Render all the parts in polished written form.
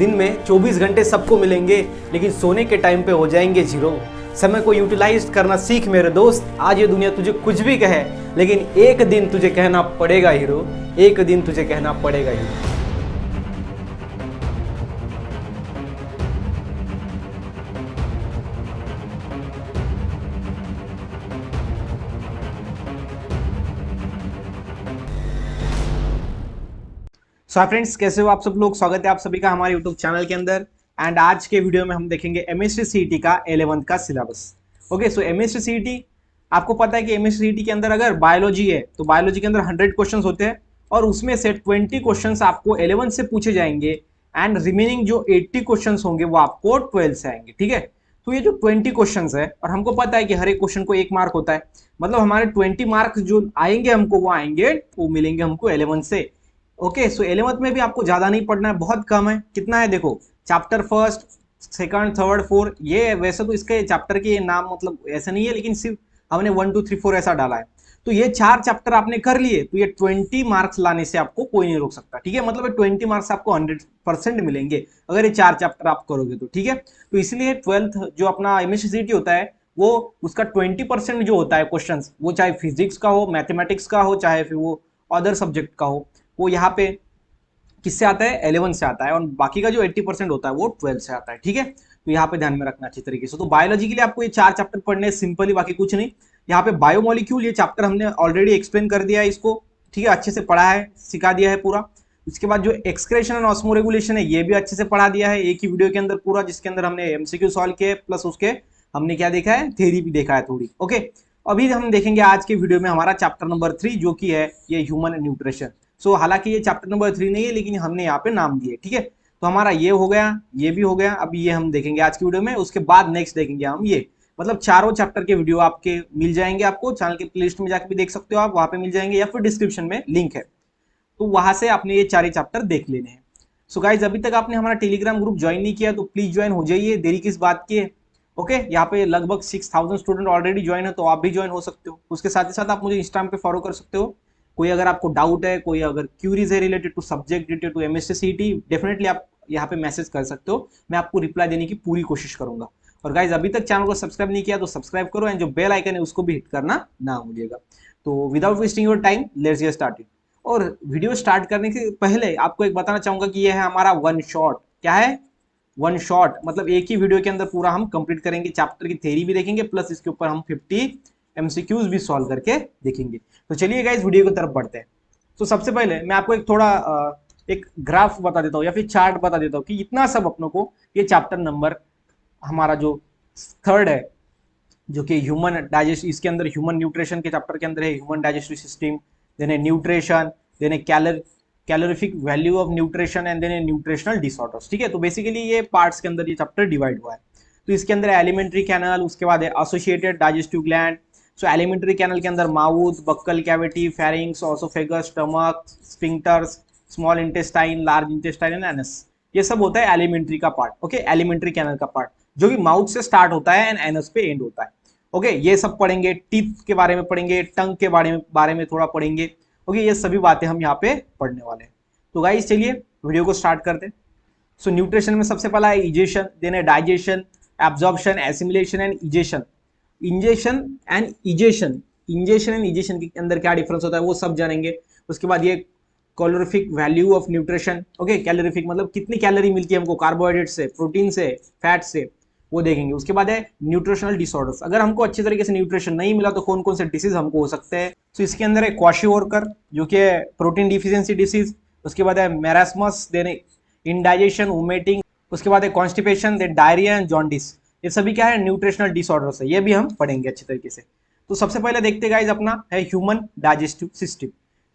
दिन में 24 घंटे सबको मिलेंगे, लेकिन सोने के टाइम पे हो जाएंगे जीरो। समय को यूटिलाइज करना सीख मेरे दोस्त। आज ये दुनिया तुझे कुछ भी कहे, लेकिन एक दिन तुझे कहना पड़ेगा हीरो, एक दिन तुझे कहना पड़ेगा हीरो। सो फ्रेंड्स, कैसे हो आप सब लोग। स्वागत है आप सभी का हमारे यूट्यूब चैनल के अंदर। एंड आज के वीडियो में हम देखेंगे एमएसटी सीईटी का 11th का सिलेबस। ओके, सो एमएसटी सीईटी आपको पता है कि एमएसटी सीईटी के अंदर अगर बायोलॉजी है तो बायोलॉजी के अंदर 100 क्वेश्चंस होते हैं और उसमें से 20 क्वेश्चंस आपको 11 से पूछे जाएंगे एंड रिमेनिंग जो 80 क्वेश्चंस होंगे वो आपको 12 से आएंगे। ठीक है, तो ये जो 20 क्वेश्चंस है, और हमको पता है कि हर एक क्वेश्चन को 1 मार्क होता है, मतलब हमारे 20 मार्क्स जो आएंगे हमको वो मिलेंगे हमको 11 से। ओके, सो 11th में भी आपको ज्यादा नहीं पढ़ना है, बहुत कम है। कितना है देखो, chapter first, second, third, fourth, ये वैसे तो इसके चैप्टर के नाम मतलब ऐसा नहीं है, लेकिन सिर्फ हमने 1 2 3 4 ऐसा डाला है। तो ये 4 चैप्टर आपने कर लिए तो ये 20 मार्क्स लाने से आपको कोई नहीं रोक सकता। ठीक है, मतलब 20 मार्क्स आपको 100% मिलेंगे अगर ये 4 चैप्टर आप करोगे तो। ठीक है, तो इसलिए 12th जो अपना एमएससीईटी होता है वो उसका 20% जो होता है क्वेश्चन, वो चाहे फिजिक्स का हो, मैथमेटिक्स का हो, चाहे फिर वो अदर सब्जेक्ट का हो, वो यहाँ पे किससे आता है, 11 से आता है, और बाकी का जो 80% होता है वो 12 से आता है। ठीक है, तो यहाँ पे ध्यान में रखना अच्छी तरीके से। तो बायोलॉजी के लिए आपको ये 4 चैप्टर पढ़ने सिंपली, बाकी कुछ नहीं। यहाँ पे बायोमोलिक्यूल ये चैप्टर हमने ऑलरेडी एक्सप्लेन कर दिया है इसको। ठीक है, अच्छे से पढ़ा है, सिखा दिया है पूरा। उसके बाद जो एक्सक्रेशन एंड ऑस्मोरेगुलेशन है ये भी अच्छे से पढ़ा दिया है एक ही वीडियो के अंदर पूरा, जिसके अंदर हमने एमसीक्यू सॉल्व किए प्लस उसके हमने क्या देखा है, थ्योरी भी देखा है थोड़ी। ओके, अभी हम देखेंगे आज के वीडियो में हमारा चैप्टर नंबर 3 जो कि है ये ह्यूमन न्यूट्रिशन। सो हालांकि ये चैप्टर नंबर 3 नहीं है, लेकिन हमने यहाँ पे नाम दिए। ठीक है, तो हमारा ये हो गया, ये भी हो गया। अभी ये हम देखेंगे आज की वीडियो में, उसके बाद नेक्स्ट देखेंगे हम ये, मतलब चारों चैप्टर के वीडियो आपके मिल जाएंगे, आपको चैनल के प्लेलिस्ट में जाकर भी देख सकते हो आप, वहां पे मिल जाएंगे, या फिर डिस्क्रिप्शन में लिंक है, तो वहां से आपने ये 4 चैप्टर देख लेने हैं। सो गाइज, अभी तक आपने हमारा टेलीग्राम ग्रुप ज्वाइन नहीं किया तो प्लीज ज्वाइन हो जाइए, देरी किस बात की है। ओके, यहाँ पे लगभग 6000 स्टूडेंट ऑलरेडी ज्वाइन है, तो आप भी ज्वाइन हो सकते हो। उसके साथ ही साथ आप मुझे इंस्टाग्राम पे फॉलो कर सकते हो। कोई अगर आपको डाउट है, कोई अगर क्यूरीज है related to subject, related to MSc CET, definitely आप यहाँ पे मैसेज कर सकते हो, मैं आपको रिप्लाई देने की पूरी कोशिश करूंगा। और गाइज, अभी तक चैनल को सब्सक्राइब नहीं किया तो सब्सक्राइब करो, एंड जो बेल आइकन है उसको भी हिट करना ना भूलिएगा। तो without wasting your time, let's get started. और वीडियो स्टार्ट करने से पहले आपको एक बताना चाहूंगा कि यह है हमारा वन शॉट। क्या है, वन शॉट, मतलब एक ही वीडियो के अंदर पूरा हम कंप्लीट करेंगे, चैप्टर की थ्योरी भी देखेंगे प्लस इसके ऊपर हम 50 एमसीक्यूज भी सॉल्व करके देखेंगे। तो चलिए गाइस, वीडियो की तरफ बढ़ते हैं। तो सबसे पहले मैं आपको एक थोड़ा एक ग्राफ बता देता हूँ या फिर चार्ट बता देता हूँ कि इतना सब अपनों को ये चैप्टर नंबर हमारा जो 3rd है, जो कि ह्यूमन डाइजेस्ट, इसके अंदर ह्यूमन न्यूट्रिशन के चैप्टर के अंदर है ह्यूमन डाइजेस्टिव सिस्टम, देन है न्यूट्रिशन, देन है calorific value of nutrition, and then nutritional disorders. ठीक है, तो बेसिकली ये पार्ट्स के अंदर ये चैप्टर डिवाइड हुआ है। तो इसके अंदर एलिमेंट्री कैनल, उसके बाद है एसोसिएटेड डाइजेस्टिव ग्लैंड। सो एलिमेंट्री कैनल के अंदर mouth, buccal cavity, pharynx, oesophagus, stomach, sphincters, small intestine, large intestine and anus, ये सब होता है एलिमेंट्री का पार्ट। ओके, एलिमेंट्री कैनल का पार्ट जो कि माउथ से स्टार्ट होता है एंड एनस पे एंड होता है। ओके, ये सब पढ़ेंगे, टीथ के बारे में पढ़ेंगे, टंग के बारे में थोड़ा पढ़ेंगे। ओके, ये सभी बातें हम यहाँ पे पढ़ने वाले हैं। तो गाइस चलिए वीडियो को स्टार्ट करते हैं। सो न्यूट्रिशन में सबसे पहला है इजेशन, देन है digestion, absorption, assimilation and egestion. Ingestion and egestion, ingestion and egestion के अंदर क्या डिफरेंस होता है वो सब जानेंगे। उसके बाद ये calorific value of nutrition. Okay, calorific मतलब कितनी कैलोरी मिलती है हमको कार्बोहाइड्रेट से, प्रोटीन से, फैट से, वो देखेंगे। उसके बाद है न्यूट्रिशनल डिसऑर्डर्स, अगर हमको अच्छे तरीके से न्यूट्रिशन नहीं मिला तो कौन कौन से डिसीज हमको हो सकते हैं। तो इसके अंदर है क्वाशीओरकर जो कि है प्रोटीन डिफिशियंसी डिसीज। उसके बाद है मैरास्मस, देन इंडाइजेशन, वोमिटिंग। उसके बाद है constipation, then diarrhoea and jaundice. ये सभी क्या है, न्यूट्रिशनल डिसऑर्डर्स है, ये भी हम पढ़ेंगे अच्छे तरीके से। तो सबसे पहले देखते गाइज अपना है human digestive system.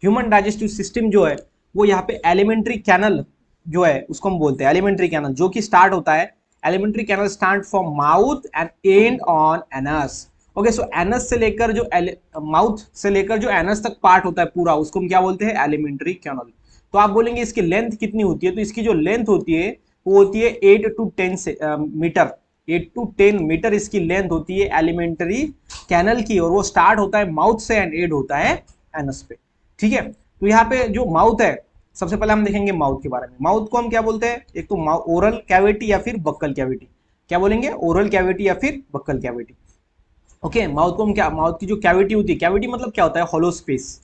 Human digestive system जो है वो यहाँ पे एलिमेंट्री कैनल जो है उसको हम बोलते हैं एलिमेंट्री कैनल, जो कि स्टार्ट होता है, alimentary canal start from mouth and end on anus. Okay, so anus से लेकर जो माउथ से लेकर जो एनस तक पार्ट होता है पूरा, उसको हम क्या बोलते हैं, एलिमेंट्री कैनल। तो आप बोलेंगे इसकी लेंथ कितनी होती है, तो इसकी जो लेंथ होती है वो होती है 8 to 10 मीटर। 8 to 10 मीटर इसकी लेंथ होती है एलिमेंट्री कैनल की, और वो स्टार्ट होता है माउथ से एंड एंड होता है एनस पे। ठीक है, तो यहाँ पे जो माउथ है सबसे पहले हम देखेंगे माउथ के बारे में। माउथ को हम क्या बोलते हैं, एक तो ओरल कैविटी या फिर बक्कल कैविटी। क्या बोलेंगे, ओरल कैविटी या फिर बक्कल कैविटी। ओके, माउथ को हम क्या, माउथ की जो कैविटी होती है, कैविटी मतलब क्या होता है, हॉलो स्पेस।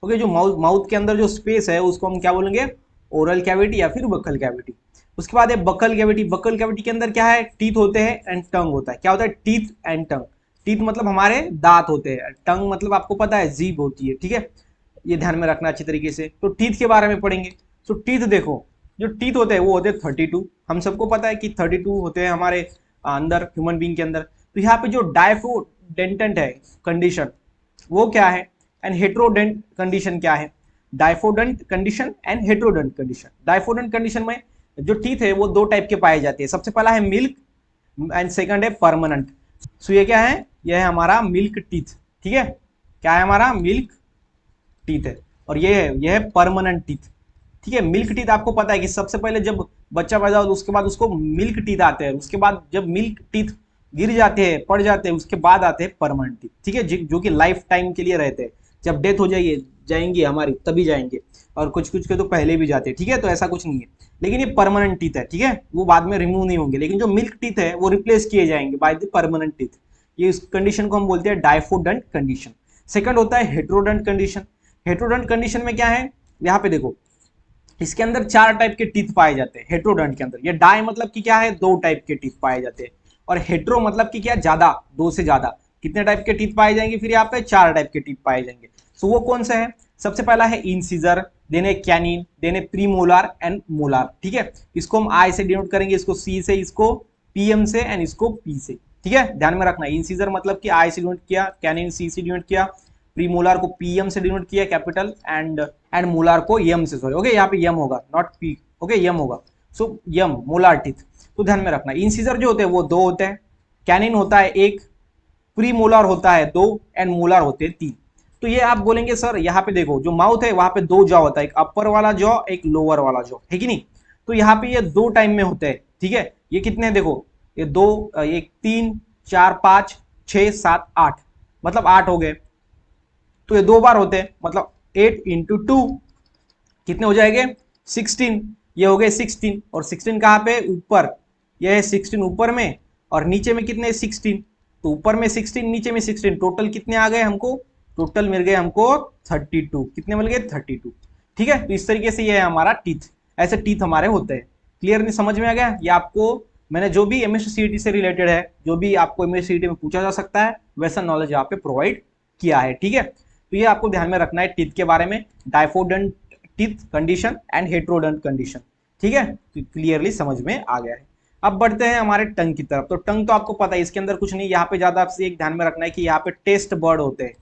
ओके, जो माउथ के अंदर जो स्पेस है उसको हम क्या बोलेंगे, ओरल कैविटी या फिर बक्कल कैविटी। उसके बाद है बक्कल कैविटी। बक्कल कैविटी के अंदर क्या है, टीथ होते हैं एंड टंग होता है। क्या होता है, टीथ एंड टंग। टीथ मतलब हमारे दांत होते हैं, टंग मतलब आपको पता है जीभ होती है, ठीक है। ये ध्यान में रखना अच्छी तरीके से। तो टीथ के बारे में पढ़ेंगे। तो टीथ देखो, जो टीथ होते हैं वो होते हैं 32। हम सबको पता है कि 32 होते हैं हमारे अंदर, ह्यूमन बींग के अंदर। तो यहाँ पे जो डायफोडेंटेंट है कंडीशन, वो क्या है, एंड हेट्रोडेंट कंडीशन क्या है। डायफोडेंट कंडीशन एंड हेट्रोडेंट कंडीशन। डायफोडेंट कंडीशन में जो टीथ है वो दो टाइप के पाए जाते हैं। सबसे पहला है मिल्क एंड सेकंड है परमानेंट। सो ये क्या है, यह है हमारा मिल्क टीथ, ठीक है। क्या है हमारा, मिल्क टीथ है। और ये है परमानेंट टीथ, ठीक है। मिल्क टीथ आपको पता है कि सबसे पहले जब बच्चा पैदा हो तो उसके बाद उसको मिल्क टीथ आते हैं, उसके बाद जब मिल्क टीथ गिर जाते हैं, पड़ जाते हैं, उसके बाद आते हैं परमानेंट टीथ, ठीक है, जो कि लाइफ टाइम के लिए रहते हैं। जब डेथ हो जाएंगी हमारी तभी जाएंगे, और कुछ कुछ के तो पहले भी जाते हैं, ठीक है। तो ऐसा कुछ नहीं है, लेकिन ये परमानेंट टीथ है, ठीक है, वो बाद में रिमूव नहीं होंगे। लेकिन जो मिल्क टीथ है वो रिप्लेस किए जाएंगे बाय द परमानेंट टीथ। ये इस कंडीशन को हम बोलते हैं डायफोडेंट कंडीशन। सेकंड होता है हेट्रोडेंट कंडीशन। हेट्रोडेंट कंडीशन में क्या है, यहाँ पे देखो, इसके अंदर चार टाइप के टीथ पाए जाते हैं हेट्रोडेंट के अंदर। ये डाई मतलब कि क्या है, दो टाइप के टीथ पाए जाते हैं, और हेट्रो मतलब कि क्या, ज्यादा, दो से ज्यादा। कितने टाइप के टीथ पाए जाएंगे फिर यहाँ पे, चार टाइप के टीथ पाए जाएंगे। सो वो कौन सा है, सबसे पहला है इंसिजर, देन है कैनिन, देन है प्रीमोलार एंड मोलार, ठीक है। इसको हम आई से डिनोट करेंगे, इसको सी से, इसको पीएम से, एंड इसको पी से, ठीक है। ध्यान में रखना, इंसिजर मतलब कि आई से डिनोट किया, कैनिन सी से डिनोट किया, प्रीमोलार को पीएम से डिनोट किया कैपिटल, एंड मोलार को यम से, सॉरी, ओके, यहाँ पे यम होगा, नॉट पी, ओके, यम होगा। सो यम, मोलार टीथ। तो ध्यान में रखना, इंसिजर जो होते हैं वो दो होते हैं, कैनिन होता है एक, प्री मोलार होता है दो, एंड मोलार होते हैं तीन। तो ये आप बोलेंगे सर यहाँ पे देखो, जो माउथ है वहां पे दो जॉ होता है, एक अपर वाला जॉ, एक लोअर वाला जॉ, है कि नहीं। तो यहाँ पे ये दो टाइम में होते हैं, ठीक है। ये कितने देखो, ये दो, एक, तीन, चार, पांच, छह, सात, आठ, मतलब आठ हो गए। तो ये दो बार होते हैं, मतलब 8 × 2 कितने हो जाएंगे, 16। ये हो गए 16, और 16 कहाँ पे, ऊपर, ये है 16 ऊपर में, और नीचे में कितने, 16। तो ऊपर में 16, नीचे में 16, टोटल कितने आ गए हमको, टोटल मिल गए हमको 32। कितने मिल गए, 32, ठीक है। तो इस तरीके से ये है हमारा टीथ, ऐसे टीथ हमारे होते हैं। क्लियर, नहीं समझ में आ गया। ये आपको मैंने जो भी एमएससीईटी से रिलेटेड है, जो भी आपको एमएससीईटी में पूछा जा सकता है, वैसा नॉलेज यहाँ पे प्रोवाइड किया है, ठीक है। तो ये आपको ध्यान में रखना है टीथ के बारे में, डायफोडेंट टीथ कंडीशन एंड हेट्रोडेंट कंडीशन, ठीक है। तो क्लियरली समझ में आ गया है। अब बढ़ते हैं हमारे टंग की तरफ। तो टंग तो आपको पता है, इसके अंदर कुछ नहीं, यहाँ पे ज्यादा आपसे एक ध्यान में रखना है कि यहाँ पे टेस्ट बर्ड होते हैं,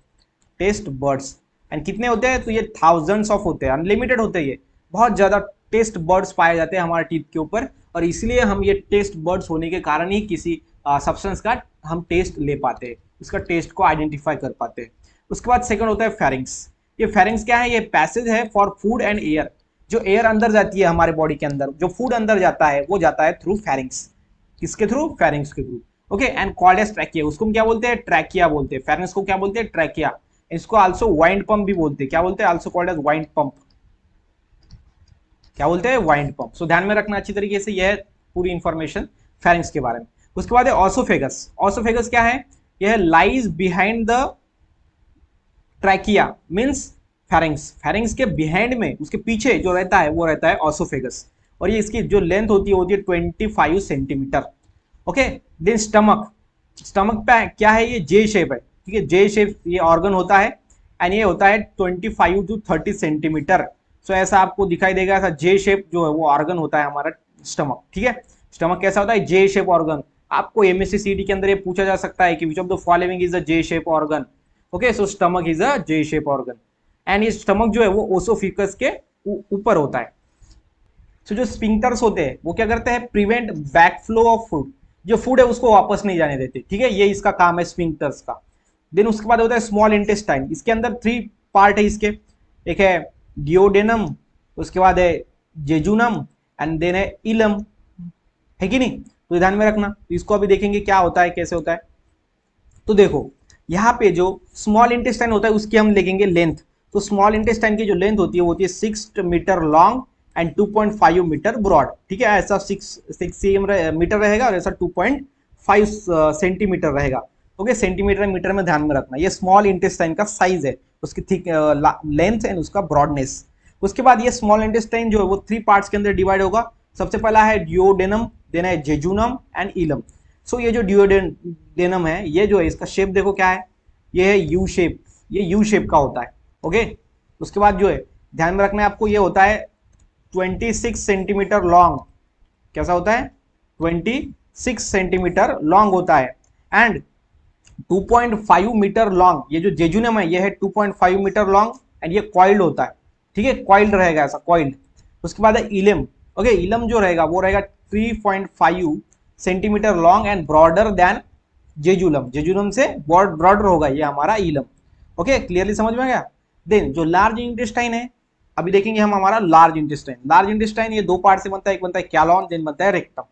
टेस्ट बर्ड्स। एंड कितने होते हैं, तो ये थाउजेंड्स ऑफ होते हैं, अनलिमिटेड होते हैं, ये बहुत ज्यादा टेस्ट बर्ड्स पाए जाते हैं हमारे टीथ के ऊपर। और इसलिए हम ये टेस्ट बर्ड्स होने के कारण ही किसी सब्सटेंस का हम टेस्ट ले पाते हैं, उसका टेस्ट को आइडेंटिफाई कर पाते हैं। उसके बाद सेकंड होता है फेरिंग्स। ये फेरिंग्स क्या है, ये पैसेज है फॉर फूड एंड एयर। जो एयर अंदर जाती है हमारे बॉडी के अंदर, जो फूड अंदर जाता है वो जाता है थ्रू फेरिंग्स। किसके थ्रू, फेरिंग्स के through, okay. And called as trachea, उसको हम क्या बोलते हैं, ट्रैकिया बोलते हैं। फेरिंग्स को क्या बोलते हैं, ट्रैकिया। इसको आल्सो वाइंड पंप भी बोलते हैं। क्या बोलते हैं, also called as wind pump. क्या बोलते हैं, वाइंड पंप। सो ध्यान में रखना अच्छी तरीके से, यह पूरी इंफॉर्मेशन फेरिंग्स के बारे में। उसके बाद है ऑसोफेगस। ऑसोफेगस क्या है, यह lies behind the trachea, means pharynx. Pharynx के बिहाइंड में, उसके पीछे जो रहता है वो रहता है ऑसोफेगस। और ये इसकी जो लेंथ होती है 25 centimetre, okay. Then stomach. Stomach पे क्या है, ये जे शेप है, ठीक है, जे शेप ये ऑर्गन होता है, एंड ये होता है 25 to 30 सेंटीमीटर। सो ऐसा आपको दिखाई देगा, ऐसा जे शेप जो है वो ऑर्गन होता है हमारा स्टमक, ठीक है। स्टमक कैसा होता है, जे शेप ऑर्गन। आपको एमएससी के अंदर ये पूछा जा सकता है कि विच of the following is a J shape organ, okay. So stomach is a J shape organ, and ये स्टमक जो है वो ओसोफिकस के ऊपर होता है। सो जो स्पिंक्टर्स होते हैं वो क्या करते हैं, प्रिवेंट बैकफ्लो ऑफ फूड। जो फूड है उसको वापस नहीं जाने देते, ठीक है, ये इसका काम है स्पिंक्टर्स का। देन उसके बाद होता है स्मॉल इंटेस्टाइन। इसके अंदर 3 पार्ट है इसके, एक है डिओडेनम, उसके बाद है जेजुनम, एंड देन है इलम, है कि नहीं। तो ध्यान में रखना, तो इसको अभी देखेंगे क्या होता है, कैसे होता है। तो देखो यहाँ पे जो स्मॉल इंटेस्टाइन होता है उसकी हम देखेंगे लेंथ। तो स्मॉल इंटेस्टाइन की जो लेंथ होती है वो होती है 6 metre long and 2.5 metre broad, ठीक है। ऐसा 6 मीटर रहेगा और ऐसा 2.5 सेंटीमीटर रहेगा। ओके, सेंटीमीटर मीटर में ध्यान में रखना, ये स्मॉल इंटेस्टाइन का साइज है, उसकी थिक लेंथ एंड उसका ब्रॉडनेस। उसके बाद ये स्मॉल इंटेस्टाइन जो है वो 3 पार्ट्स के अंदर डिवाइड होगा। सबसे पहला है डिओडेनम, देना है जेजुनम एंड इलम। सो ये जो डिओडेनम है, ये जो है इसका शेप देखो क्या है, ये है यू शेप, ये यू शेप का होता है। ओके, उसके बाद जो है ध्यान में रखना है आपको, ये होता है 26 सेंटीमीटर लॉन्ग। कैसा होता है? 26 सेंटीमीटर लॉन्ग होता है एंड 2.5 मीटर लॉन्ग। ये जो जेजुनम है ये है 2.5 मीटर लॉन्ग एंड ये कॉइल्ड होता है, ठीक है, कॉइल्ड रहेगा ऐसा, कॉइल्ड। उसके बाद है इलम। ओके, इलम जो रहेगा वो रहेगा 3.5 centimetre long and broader then jejunum, jejunum से ब्रॉडर होगा ये हमारा इलम। ओके, क्लियरली समझ में गया। देन जो लार्ज इंटेस्टाइन है, अभी देखेंगे हम हमारा लार्ज इंटेस्टाइन। लार्ज इंटेस्टाइन ये 2 पार्ट से बनता है, एक बनता है कैलॉन, देन बनता है रेक्टम।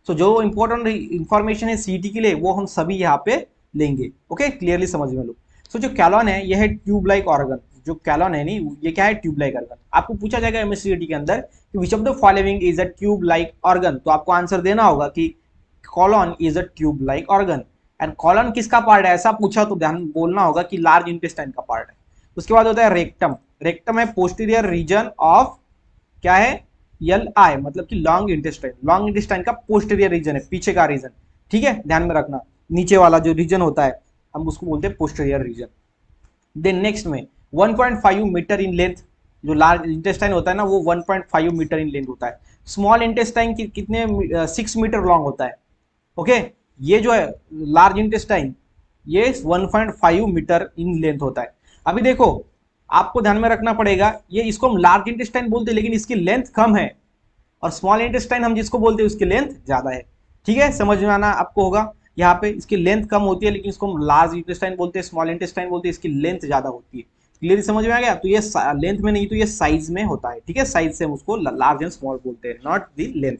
सो जो इंपॉर्टेंट इंफॉर्मेशन है सीटी के लिए वो हम सभी यहाँ पे लेंगे। ओके, क्लियरली समझ में लो। सो जो कैलॉन है ये है ट्यूब लाइक ऑर्गन। जो कैलॉन है नहीं, ये क्या है? Tube like organ. आपको पूछा जाएगा एमएससीईटी के अंदर कि विच of the following is a tube like organ, तो आपको आंसर देना होगा कि colon is a tube like organ. And colon किसका पार्ट है ऐसा पूछा तो ध्यान बोलना होगा कि लार्ज इंटेस्टाइन का पार्ट है। उसके बाद होता है रेक्टम। रेक्टम है पोस्टीरियर रीजन ऑफ, क्या है? एल आई, मतलब कि लॉन्ग इंटेस्टाइन। लॉन्ग इंटेस्टाइन का पोस्टीरियर रीजन है, पीछे का रीजन, ठीक है, ध्यान में रखना। नीचे वाला जो रीजन होता है हम उसको बोलते हैं पोस्टीरियर रीजन। देन नेक्स्ट में 1.5 मीटर इन लेंथ, जो लार्ज इंटेस्टाइन होता है ना वो 1.5 मीटर इन लेंथ होता है। स्मॉल इंटेस्टाइन की कितने 6 मीटर लॉन्ग होता है। ओके, ये जो है लार्ज इंटेस्टाइन ये 1.5 मीटर इन लेंथ होता है। अभी देखो आपको ध्यान में रखना पड़ेगा, ये इसको हम लार्ज इंटेस्टाइन बोलते हैं लेकिन इसकी लेंथ कम है, और स्मॉल इंटेस्टाइन हम जिसको बोलते हैं उसकी लेंथ ज्यादा है, ठीक है, समझ में आना आपको होगा। यहाँ पे इसकी लेंथ कम होती है लेकिन इसको हम लार्ज इंटेस्टाइन बोलते हैं, स्मॉल इंटेस्टाइन बोलते हैं, इसकी लेंथ ज्यादा होती है। क्लियरली समझ में आ गया। तो ये लेंथ में नहीं तो ये साइज में होता है, ठीक है, साइज से हम उसको लार्ज एंड स्मॉल बोलते हैं, नॉट द लेंथ।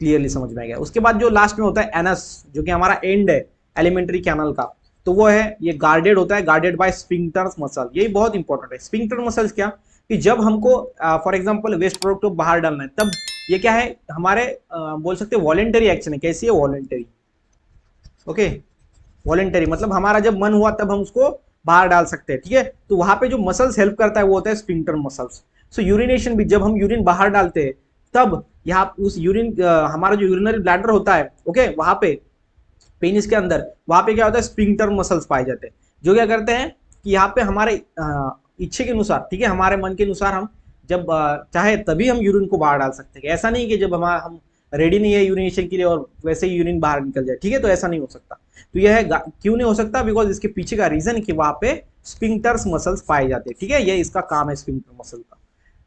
क्लियरली समझ में आ गया। उसके बाद जो लास्ट में होता है एनस, जो कि हमारा एंड है एलिमेंट्री कैनल का, तो वो है ये गार्डेड होता है, गार्डेड बाय स्फिंक्टर मसल। ये बहुत इंपॉर्टेंट है। स्फिंक्टर मसल्स क्या, कि जब हमको फॉर एग्जांपल वेस्ट प्रोडक्ट को बाहर डालना है तब ये क्या है हमारे बोल सकते हैं वॉलेंटरी एक्शन है। कैसी है? वॉलेंटरी। ओके, वॉलेंटरी मतलब हमारा जब मन हुआ तब हम उसको बाहर डाल सकते हैं, ठीक है। तो वहां पे जो मसल्स हेल्प करता है वो होता है स्फिंक्टर मसल्स। सो यूरिनेशन भी, जब हम यूरिन बाहर डालते हैं तब यहाँ उस यूरिन हमारा जो यूरिनरी ब्लैडर होता है, ओके, वहां पे पेनिस के अंदर वहां पे क्या होता है? स्फिंक्टर मसल्स पाए जाते हैं, जो क्या करते हैं कि यहाँ पे हमारे इच्छे के अनुसार, ठीक है, हमारे मन के अनुसार हम जब चाहे तभी हम यूरिन को बाहर डाल सकते हैं। ऐसा नहीं कि जब हम रेडी नहीं है यूरिनेशन के लिए और वैसे ही यूरिन बाहर निकल जाए, ठीक है, तो ऐसा नहीं हो सकता। तो यह है क्यों नहीं हो सकता? बिकॉज इसके पीछे का रीजन कि वहां पे स्फिंक्टर्स मसल्स पाए जाते हैं, ठीक है, ये इसका काम है स्फिंक्टर मसल का।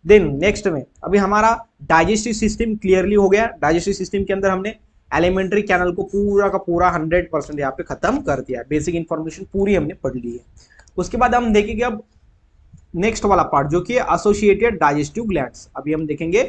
देन नेक्स्ट में अभी हमारा डाइजेस्टिव सिस्टम क्लियरली हो गया। डाइजेस्टिव सिस्टम के अंदर हमने एलिमेंट्री कैनल को पूरा का पूरा 100% यहाँ पे खत्म कर दिया। बेसिक इंफॉर्मेशन पूरी हमने पढ़ ली है। उसके बाद हम देखेंगे अब नेक्स्ट वाला पार्ट जो कि एसोसिएटेड डाइजेस्टिव ग्लैंड्स। अभी हम देखेंगे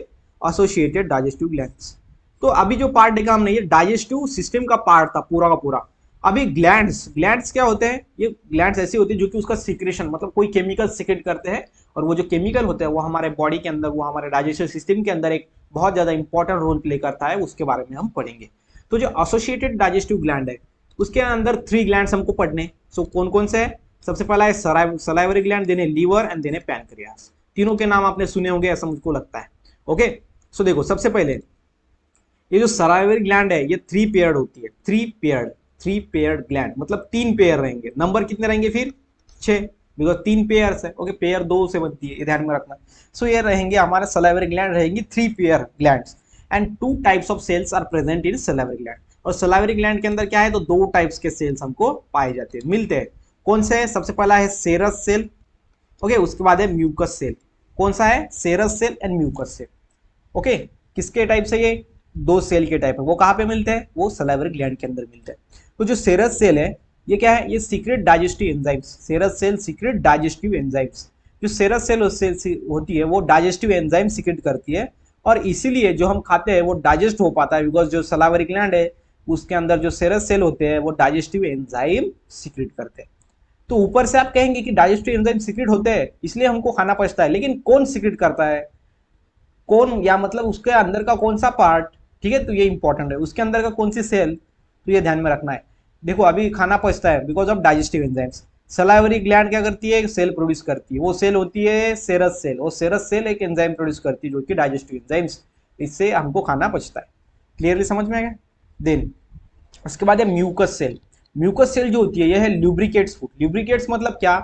एसोसिएटेड डाइजेस्टिव ग्लैंड्स। तो अभी जो पार्ट देखा हमने ये डाइजेस्टिव सिस्टम का पार्ट था पूरा का पूरा। अभी ग्लैंड्स क्या होते हैं? ये ग्लैंड्स ऐसे होते हैं जो कि उसका सीक्रेशन मतलब कोई केमिकल सीक्रेट करते हैं, और वो जो केमिकल होते हैं वो हमारे बॉडी के अंदर, वो हमारे डाइजेस्टिव सिस्टम के अंदर एक बहुत ज्यादा इंपॉर्टेंट रोल प्ले करता है, उसके बारे में हम पढ़ेंगे। तो जो एसोसिएटेड डाइजेस्टिव ग्लैंड है उसके अंदर 3 ग्लैंड्स हमको पढ़ने। सो कौन कौन से है? सबसे पहला है salivary gland, then liver and then pancreas. तीनों के नाम आपने सुने होंगे ऐसा मुझको लगता है। ओके, सो देखो सबसे पहले ये जो सलाइवरी ग्लैंड है ये 3 पेयर्ड होती है। 3 पेयर्ड ग्लैंड मतलब 3 पेयर रहेंगे। नंबर कितने रहेंगे फिर? 6, बिकॉज 3 पेयर्स है। ओके, पेयर 2 से बनती है, ये ध्यान में रखना। सो ये रहेंगे हमारे सलाइवरी ग्लैंड रहेंगी 3 pair glands and 2 types of cells are present in salivary gland. और सलाइवरी ग्लैंड के अंदर क्या है? तो 2 टाइप्स के सेल्स हमको पाए जाते हैं, मिलते हैं। कौन से है? सबसे पहला है सेरस सेल, ओके, उसके बाद है म्यूकस सेल। कौन सा है? Serous cell and mucus cell. Okay, किसके टाइप से? ये 2 सेल के टाइप है। वो कहाँ पे मिलते हैं? वो सलाइवरी ग्लैंड के अंदर मिलते हैं। तो जो सेरस सेल है ये क्या है? ये secrete digestive enzymes. Serous cell secrete digestive enzymes. जो सेरस सेल होती है वो डाइजेस्टिव एंजाइम सीक्रेट करती है, और इसीलिए जो हम खाते हैं वो डाइजेस्ट हो पाता है, बिकॉज जो सलाइवरी ग्लैंड है उसके अंदर जो सेरस सेल होते हैं वो डाइजेस्टिव एंजाइम सीक्रेट करते हैं। तो ऊपर से आप कहेंगे कि डाइजेस्टिव एंजाइम सीक्रेट होते हैं इसलिए हमको खाना पचता है, लेकिन कौन सीक्रेट करता है, कौन, या मतलब उसके अंदर का कौन सा पार्ट, ठीक है, तो ये इंपॉर्टेंट है, उसके अंदर का कौन सी सेल, तो ये ध्यान में रखना है। देखो अभी खाना पचता है because of digestive enzymes. Salivary gland क्या करती है, सेल प्रोड्यूस करती है, वो सेल होती है सेरस सेल, और सेरस सेल एक एंजाइम प्रोड्यूस करती है जो कि डाइजेस्टिव एंजाइम्स, इससे हमको खाना पचता है। क्लियरली समझ में आ गया। देन उसके बाद है म्यूकस सेल। म्यूकस सेल जो होती है यह है ल्यूब्रिकेट्स फूड। ल्यूब्रिकेट्स मतलब क्या,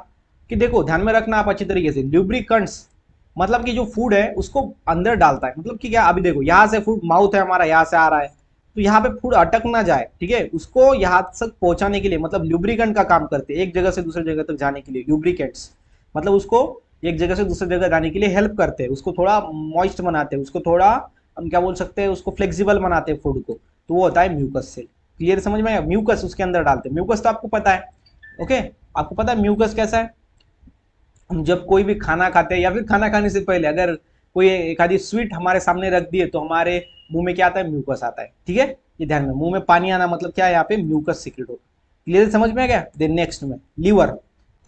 कि देखो ध्यान में रखना आप अच्छी तरीके से, ल्यूब्रिकंट्स मतलब कि जो फूड है उसको अंदर डालता है, मतलब कि क्या, अभी देखो यहाँ से फूड, माउथ है हमारा, यहाँ से आ रहा है, तो यहाँ पे फूड अटक ना जाए, ठीक है, उसको यहाँ तक पहुंचाने के लिए मतलब ल्यूब्रिकेंट का काम करते हैं, एक जगह से दूसरी जगह तक जाने के लिए। ल्यूब्रिकेंट्स मतलब उसको एक जगह से दूसरी जगह जाने के लिए हेल्प करते हैं, उसको थोड़ा मॉइस्ट बनाते हैं, उसको थोड़ा हम क्या बोल सकते हैं, उसको फ्लेक्सिबल बनाते हैं फूड को, तो वो होता है म्यूकस सेल। क्लियर समझ में आया। म्यूकस उसके अंदर डालते हैं। म्यूकस तो आपको पता है, ओके, आपको पता है म्यूकस कैसा है। हम जब कोई भी खाना खाते हैं या फिर खाना खाने से पहले अगर कोई एक आधी स्वीट हमारे सामने रख दिए तो हमारे मुंह में क्या आता है, म्यूकस आता है, ठीक है, ये ध्यान में, मुंह में पानी आना मतलब क्या है, यहाँ पे म्यूकस सीक्रेट हो। क्लियर समझ में आ गया। देन नेक्स्ट में लीवर।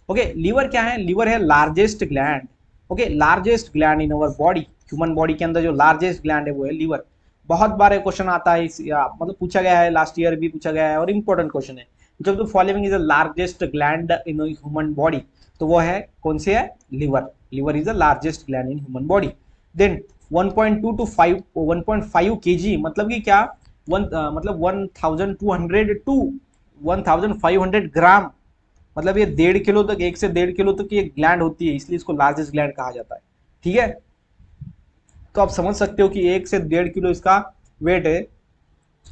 ओके, लीवर क्या है, लीवर है largest gland. Okay, largest gland in our body, human body के अंदर जो लार्जेस्ट ग्लैंड है वो है लीवर। बहुत बार क्वेश्चन आता है मतलब पूछा गया है, लास्ट ईयर भी पूछा गया है और इंपॉर्टेंट क्वेश्चन है। जब the following is the largest gland in human body, तो वो है कौन सी है, liver. Liver is the largest gland in human body. Then 1.2 to 5 1.5 kg मतलब कि क्या, मतलब 1200 टू 1500 ग्राम, मतलब ये 1.5 किलो तक, 1 से 1.5 किलो तक ये ग्लैंड होती है, इसलिए इसको लार्जेस्ट ग्लैंड कहा जाता है, ठीक है। तो आप समझ सकते हो कि 1 से 1.5 किलो इसका वेट है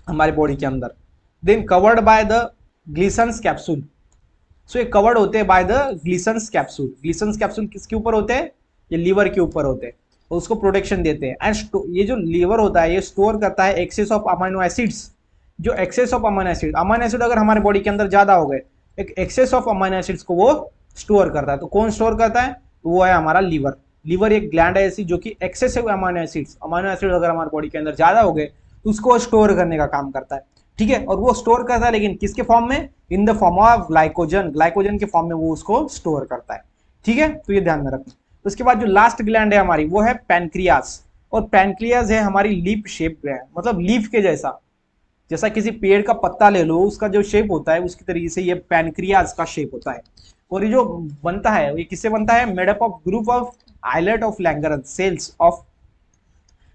हमारे बॉडी के अंदर। Then covered by the Glisson's capsule. So ये कवर्ड होते हैं by the Glisson's capsule. Glisson's capsule किसके ऊपर होते हैं, ये लीवर के ऊपर होते हैं, और उसको प्रोटेक्शन देते हैं। एंड ये जो लीवर होता है ये स्टोर करता है एक्सेस ऑफ अमाइनो एसिड्स। जो एक्सेस ऑफ अमाइनो एसिड अगर हमारे बॉडी के अंदर ज्यादा हो गए, एक एक्सेस ऑफ अमाइनो एसिड्स को वो स्टोर करता है। तो कौन स्टोर करता है, तो वो है हमारा लीवर। लीवर एक ग्लैंड है ऐसी जो कि एक्सेसिव अमाइनो एसिड्स अगर हमारे बॉडी के अंदर ज्यादा हो गए तो उसको स्टोर करने का काम करता है, ठीक है। और वो स्टोर करता है लेकिन किसके फॉर्म में, in the form of glycogen. Glycogen के फॉर्म में वो उसको स्टोर करता है, ठीक है, तो ये ध्यान में रखना। तो उसके बाद जो लास्ट ग्लैंड है हमारी वो है पैनक्रियास। और पैनक्रियास है हमारी लीफ शेप ग्लैंड, मतलब लीफ के जैसा, जैसा किसी पेड़ का पत्ता ले लो उसका जो शेप होता है उसकी तरीके से ये पैनक्रियास का शेप होता है। और ये जो बनता है ये किससे बनता है, made up of group of islet of Langerhans cells of,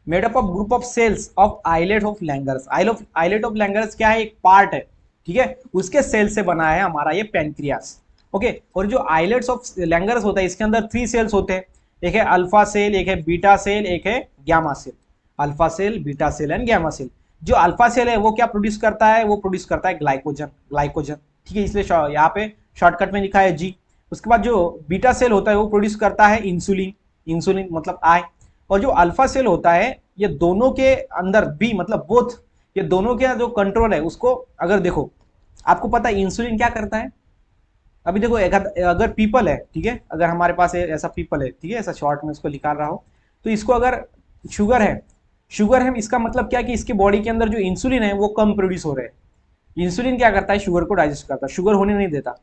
made up of group of cells of islet of Langerhans. Islet of Langerhans क्या है, एक पार्ट है, ठीक है, उसके सेल से बना है हमारा ये पैनक्रियास। ओके, और जो आइलेट्स ऑफ लैंगरस होता है इसके अंदर 3 सेल्स होते हैं, एक है अल्फा सेल, एक है बीटा सेल, एक है gamma cell. Alpha cell, beta cell and gamma cell. जो अल्फा सेल है वो क्या प्रोड्यूस करता है, वो प्रोड्यूस करता है ग्लाइकोजन, ठीक है, इसलिए यहाँ पे शॉर्टकट में लिखा है जी। उसके बाद जो बीटा सेल होता है वो प्रोड्यूस करता है इंसुलिन मतलब आई। और जो अल्फा सेल होता है ये दोनों के अंदर बी मतलब बोथ, ये दोनों के जो कंट्रोल है उसको, अगर देखो आपको पता है इंसुलिन क्या करता है। अभी देखो अगर पीपल है, ठीक है, अगर हमारे पास ऐसा पीपल है, ठीक है, ऐसा शॉर्ट में इसको निकाल रहा हो, तो इसको अगर शुगर है इसका मतलब क्या कि इसके बॉडी के अंदर जो इंसुलिन है वो कम प्रोड्यूस हो रहे हैं। इंसुलिन क्या करता है, शुगर को डाइजेस्ट करता है, शुगर होने नहीं देता।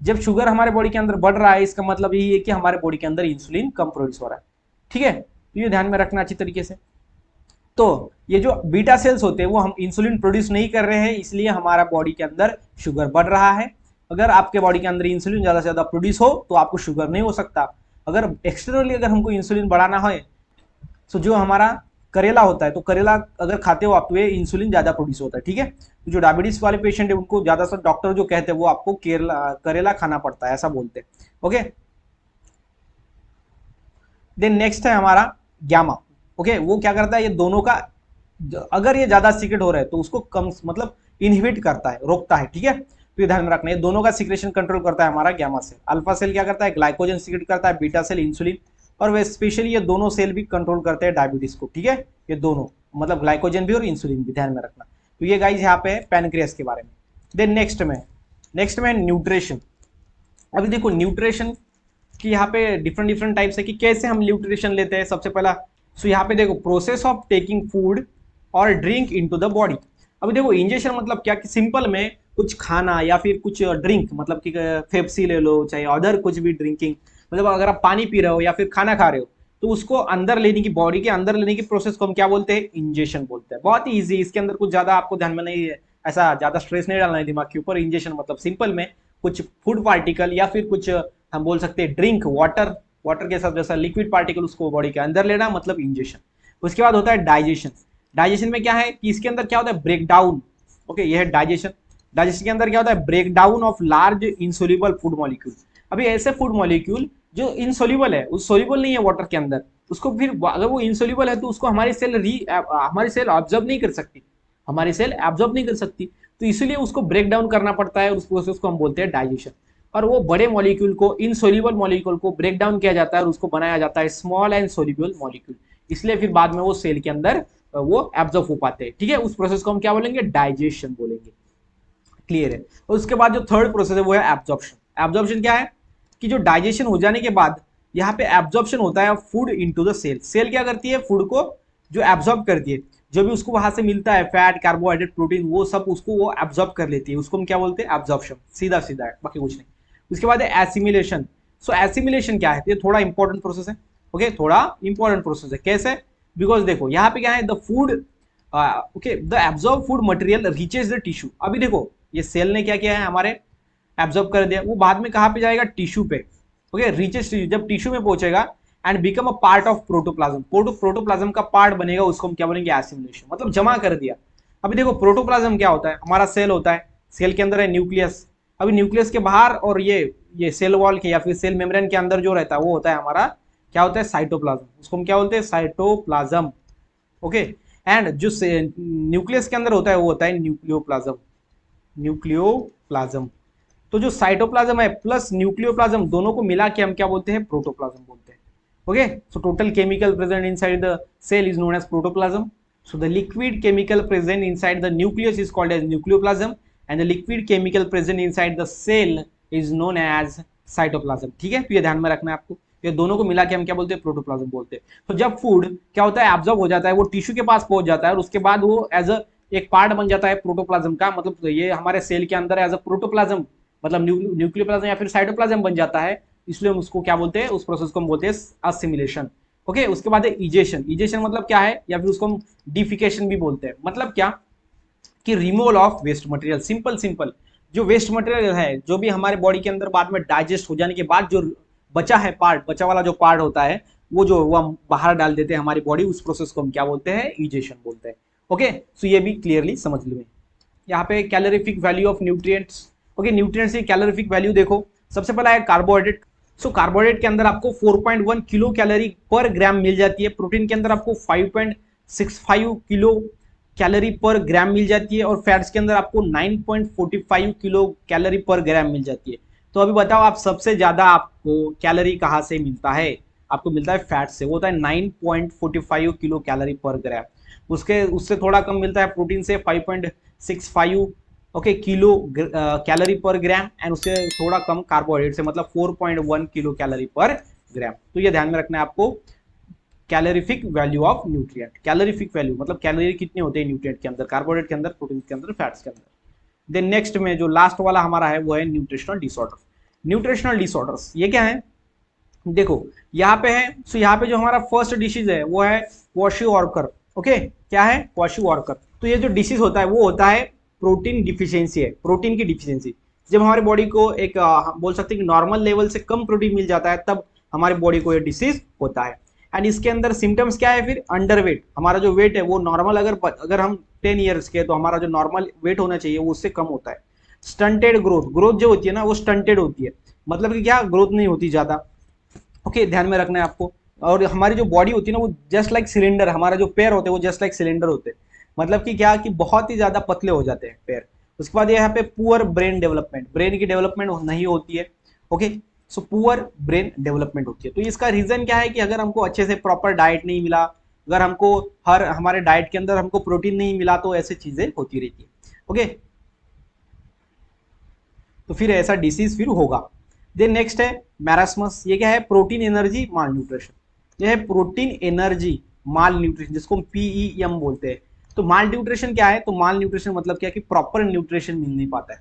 जब शुगर हमारे बॉडी के अंदर बढ़ रहा है इसका मतलब यही है कि हमारे बॉडी के अंदर इंसुलिन कम प्रोड्यूस हो रहा है, ठीक है, तो ये ध्यान में रखना अच्छी तरीके से। तो ये जो बीटा सेल्स होते हैं वो हम इंसुलिन प्रोड्यूस नहीं कर रहे हैं, इसलिए हमारा बॉडी के अंदर शुगर बढ़ रहा है। अगर आपके बॉडी के अंदर इंसुलिन ज्यादा से ज्यादा प्रोड्यूस हो तो आपको शुगर नहीं हो सकता। अगर एक्सटर्नली अगर हमको इंसुलिन बढ़ाना हो तो जो हमारा करेला होता है, तो करेला अगर खाते हो आप तो ये इंसुलिन ज्यादा प्रोड्यूस होता है, ठीक है। तो जो डायबिटीज वाले पेशेंट है उनको ज्यादातर डॉक्टर जो कहते हैं वो आपको करेला खाना पड़ता है, ऐसा बोलते हैं, ओके। देन नेक्स्ट है हमारा ग्यामा। ओके, वो क्या करता है, ये दोनों का अगर ये ज्यादा सीक्रेट हो रहा है तो उसको कम मतलब इनहिबिट करता है, रोकता है, ठीक है। तो ये ध्यान में रखना है, दोनों का सीक्रेशन कंट्रोल करता है हमारा ग्यामा सेल। अल्फा सेल क्या करता है, ग्लाइकोजन सीक्रेट करता है, बीटा सेल इंसुलिन, और वे स्पेशली ये दोनों सेल भी कंट्रोल करते हैं डायबिटीज को, ठीक है, ये दोनों मतलब ग्लाइकोजन भी और इंसुलिन भी, ध्यान में रखना। तो ये गाइज यहाँ पे पैनक्रियास के बारे में। देन नेक्स्ट में न्यूट्रिशन। अभी देखो न्यूट्रिशन कि यहाँ पे डिफरेंट टाइप्स है कि कैसे हम न्यूट्रिशन लेते हैं। सबसे पहला सो यहाँ पे देखो, प्रोसेस ऑफ टेकिंग फूड और ड्रिंक इनटू द बॉडी। अभी देखो इंजेक्शन मतलब क्या कि सिंपल में कुछ खाना या फिर कुछ ड्रिंक, मतलब कि फेप्सी ले लो चाहे अदर कुछ भी ड्रिंकिंग, मतलब अगर आप पानी पी रहे हो या फिर खाना खा रहे हो तो उसको अंदर लेने की, बॉडी के अंदर लेने की प्रोसेस को हम क्या बोलते हैं, इंजेक्शन बोलते हैं। बहुत ही ईजी, इसके अंदर कुछ ज्यादा आपको ध्यान में नहीं है, ऐसा ज्यादा स्ट्रेस नहीं डालना है दिमाग के ऊपर। इंजेक्शन मतलब सिंपल में कुछ फूड पार्टिकल या फिर कुछ हम बोल सकते हैं ड्रिंक, वाटर, वाटर के साथ जैसा लिक्विड पार्टिकल उसको बॉडी के अंदर लेना, मतलब इंजेक्शन। उसके बाद होता है डाइजेशन। डाइजेशन में क्या है कि इसके अंदर क्या होता है, ब्रेक डाउन। ओके, ये है डाइजेशन। डाइजेशन के अंदर क्या होता है, break down of large insoluble food molecule. अभी ऐसे फूड मॉलिक्यूल जो इनसोल्यूबल है, उस सोल्यूबल नहीं है वाटर के अंदर, उसको फिर अगर वो इनसोल्यूबल है तो उसको हमारी सेल ऑब्जर्व नहीं कर सकती, हमारी सेल एब्जॉर्ब नहीं कर सकती, तो इसीलिए उसको ब्रेक डाउन करना पड़ता है, उस प्रोसेस को हम बोलते हैं डाइजेशन। और वो बड़े मॉलिक्यूल को, इनसोल्यूबल मॉलिक्यूल को ब्रेक डाउन किया जाता है और उसको बनाया जाता है स्मॉल एंड सोल्यूबल मॉलिक्यूल, इसलिए फिर बाद में वो सेल के अंदर वो एब्जॉर्ब हो पाते हैं। ठीक है, उस प्रोसेस को हम क्या बोलेंगे, डाइजेशन बोलेंगे। क्लियर है। और उसके बाद जो थर्ड प्रोसेस है वो है एब्जॉर्प्शन। एब्जॉर्प्शन क्या है कि जो डाइजेशन हो जाने के बाद यहाँ पे एब्जॉर्प्शन होता है food into the cell. Cell क्या करती है, फूड को जो एब्जॉर्ब करती है, जो भी उसको वहां से मिलता है फैट, कार्बोहाइड्रेट, प्रोटीन, वो सब उसको वो एब्जॉर्ब कर लेती है, उसको हम क्या बोलते हैं, एब्जॉर्प्शन। सीधा सीधा है, बाकी कुछ नहीं। उसके बाद है एसिमिलेशन। सो एसिमिलेशन क्या है, ये थोड़ा इंपॉर्टेंट प्रोसेस है। ओके, थोड़ा इंपॉर्टेंट प्रोसेस है। कैसे, बिकॉज देखो यहाँ पे क्या है, the food okay the absorb food material reaches the tissue. अभी देखो ये सेल ने क्या किया है, हमारे एब्जॉर्ब कर दिया, वो बाद में कहाँ पे जाएगा, टिश्यू पे। ओके, रीचेज टिश्यू, जब टिश्यू में पहुंचेगा and become a part of protoplasm, protoplasm का पार्ट बनेगा, उसको हम क्या बोलेंगे, एसिमिलेशन, मतलब जमा कर दिया। अभी देखो प्रोटोप्लाज्म क्या होता है, हमारा सेल होता है, सेल के अंदर है न्यूक्लियस। अभी न्यूक्लियस के बाहर और ये सेल वॉल के या फिर सेल मेम्ब्रेन के अंदर जो रहता है वो होता है हमारा, क्या होता है, साइटोप्लाज्म, उसको हम क्या बोलते हैं, साइटोप्लाज्म। ओके, एंड जो न्यूक्लियस के अंदर होता है वो होता है न्यूक्लियोप्लाज्म, न्यूक्लियोप्लाज्म। तो जो साइटोप्लाज्म है प्लस न्यूक्लियोप्लाज्म दोनों को मिला के हम क्या बोलते हैं, प्रोटोप्लाज्म बोलते हैं। Okay, so total chemical present inside the cell is known as protoplasm. So the liquid chemical present inside the nucleus is called as nucleoplasm and the liquid chemical present inside the cell is known as cytoplasm। ठीक है, तो ये ध्यान में रखना है आपको, ये दोनों को मिला के हम क्या बोलते हैं, प्रोटोप्लाज्म बोलते हैं। तो जब फूड क्या होता है, एब्जॉर्ब हो जाता है, वो टिश्यू के पास पहुंच जाता है और उसके बाद वो एज अ एक पार्ट बन जाता है प्रोटोप्लाज्म का, मतलब ये हमारे सेल के अंदर एज अ प्रोटोप्लाज्म, मतलब न्यूक्लियोप्लाज्म या फिर साइटोप्लाज्म बन जाता है, इसलिए हम उसको क्या बोलते हैं, उस प्रोसेस को हम बोलते हैं असिमिलेशन। ओके, उसके बाद है इजेशन। इजेशन मतलब क्या है, या फिर उसको हम डिफिकेशन भी बोलते हैं। मतलब क्या कि removal of waste material. Simple simple, जो वेस्ट मटेरियल है, जो भी हमारे बॉडी के अंदर बाद में डाइजेस्ट हो जाने के बाद जो बचा है पार्ट, बचा वाला जो पार्ट होता है, वो हम बाहर डाल देते हैं हमारी बॉडी, उस प्रोसेस को हम क्या बोलते हैं, इजेशन बोलते हैं। ओके, सो ये भी क्लियरली समझ लो। यहाँ पे calorific value of nutrients. Okay, nutrients की कैलोरीफिक वैल्यू देखो, सबसे पहला है कार्बोहाइड्रेट। सो कार्बोहाइड्रेट के अंदर आपको 4.1 किलो कैलोरी पर ग्राम मिल जाती है। प्रोटीन के अंदर आपको 5.65 किलो कैलोरी पर ग्राम मिल जाती है, और फैट्स के अंदर आपको 9.45 किलो कैलोरी पर ग्राम मिल जाती है। तो अभी बताओ आप, सबसे ज्यादा आपको कैलोरी कहाँ से मिलता है, आपको मिलता है फैट से, वो होता है 9.45 किलो कैलोरी पर ग्राम। उससे थोड़ा कम मिलता है प्रोटीन से, 5.65 ओके किलो कैलोरी पर ग्राम, एंड उससे थोड़ा कम कार्बोहाइड्रेट से, मतलब 4.1 किलो कैलोरी पर ग्राम। तो ये ध्यान में रखना है आपको, calorific value of nutrient. Calorific value मतलब कैलोरी कितने होते हैं न्यूट्रिएंट के अंदर, कार्बोहाइड्रेट के अंदर, प्रोटीन के अंदर, फैट्स के अंदर। देन नेक्स्ट में जो लास्ट वाला हमारा है वो है न्यूट्रिशनल डिसऑर्डर। न्यूट्रिशनल डिसऑर्डर्स ये क्या है, देखो यहाँ पे है। सो यहाँ पे जो हमारा फर्स्ट डिसीज है वो है क्वाशीओआर्कर। ओके, क्या है, क्वाशीओआर्कर। तो ये जो डिसीज होता है वो होता है प्रोटीन डिफिशियंसी है, प्रोटीन की डिफिशियंसी। जब हमारी बॉडी को एक बोल सकते हैं कि नॉर्मल लेवल से कम प्रोटीन मिल जाता है, तब हमारी बॉडी को ये डिसीज होता है। एंड इसके अंदर सिम्टम्स क्या है, फिर अंडरवेट, हमारा जो वेट है वो नॉर्मल, अगर हम 10 ईयर्स के, तो हमारा जो नॉर्मल वेट होना चाहिए वो उससे कम होता है। स्टंटेड ग्रोथ, ग्रोथ जो होती है ना वो स्टंटेड होती है, मतलब कि क्या, ग्रोथ नहीं होती ज्यादा। ओके, ध्यान में रखना है आपको। और हमारी जो बॉडी होती है ना वो जस्ट लाइक सिलेंडर, हमारा जो पैर होते हैं वो जस्ट लाइक सिलेंडर होते हैं, मतलब कि क्या, कि बहुत ही ज्यादा पतले हो जाते हैं पैर। उसके बाद यहाँ पे पुअर ब्रेन डेवलपमेंट, ब्रेन की डेवलपमेंट नहीं होती है। Okay, so poor brain development होती है। तो इसका रीजन क्या है कि अगर हमको अच्छे से प्रॉपर डाइट नहीं मिला, अगर हमको हमारे डाइट के अंदर हमको प्रोटीन नहीं मिला, तो ऐसी चीजें होती रहती है। ओके, तो फिर ऐसा डिसीज फिर होगा। देन नेक्स्ट है मैरास्मस। ये क्या है, प्रोटीन एनर्जी माल न्यूट्रिशन। ये है प्रोटीन एनर्जी माल न्यूट्रिशन, जिसको हम PEM बोलते हैं। तो माल न्यूट्रिशन क्या है? तो माल न्यूट्रिशन मतलब क्या है कि प्रॉपर न्यूट्रिशन मिल नहीं पाता है।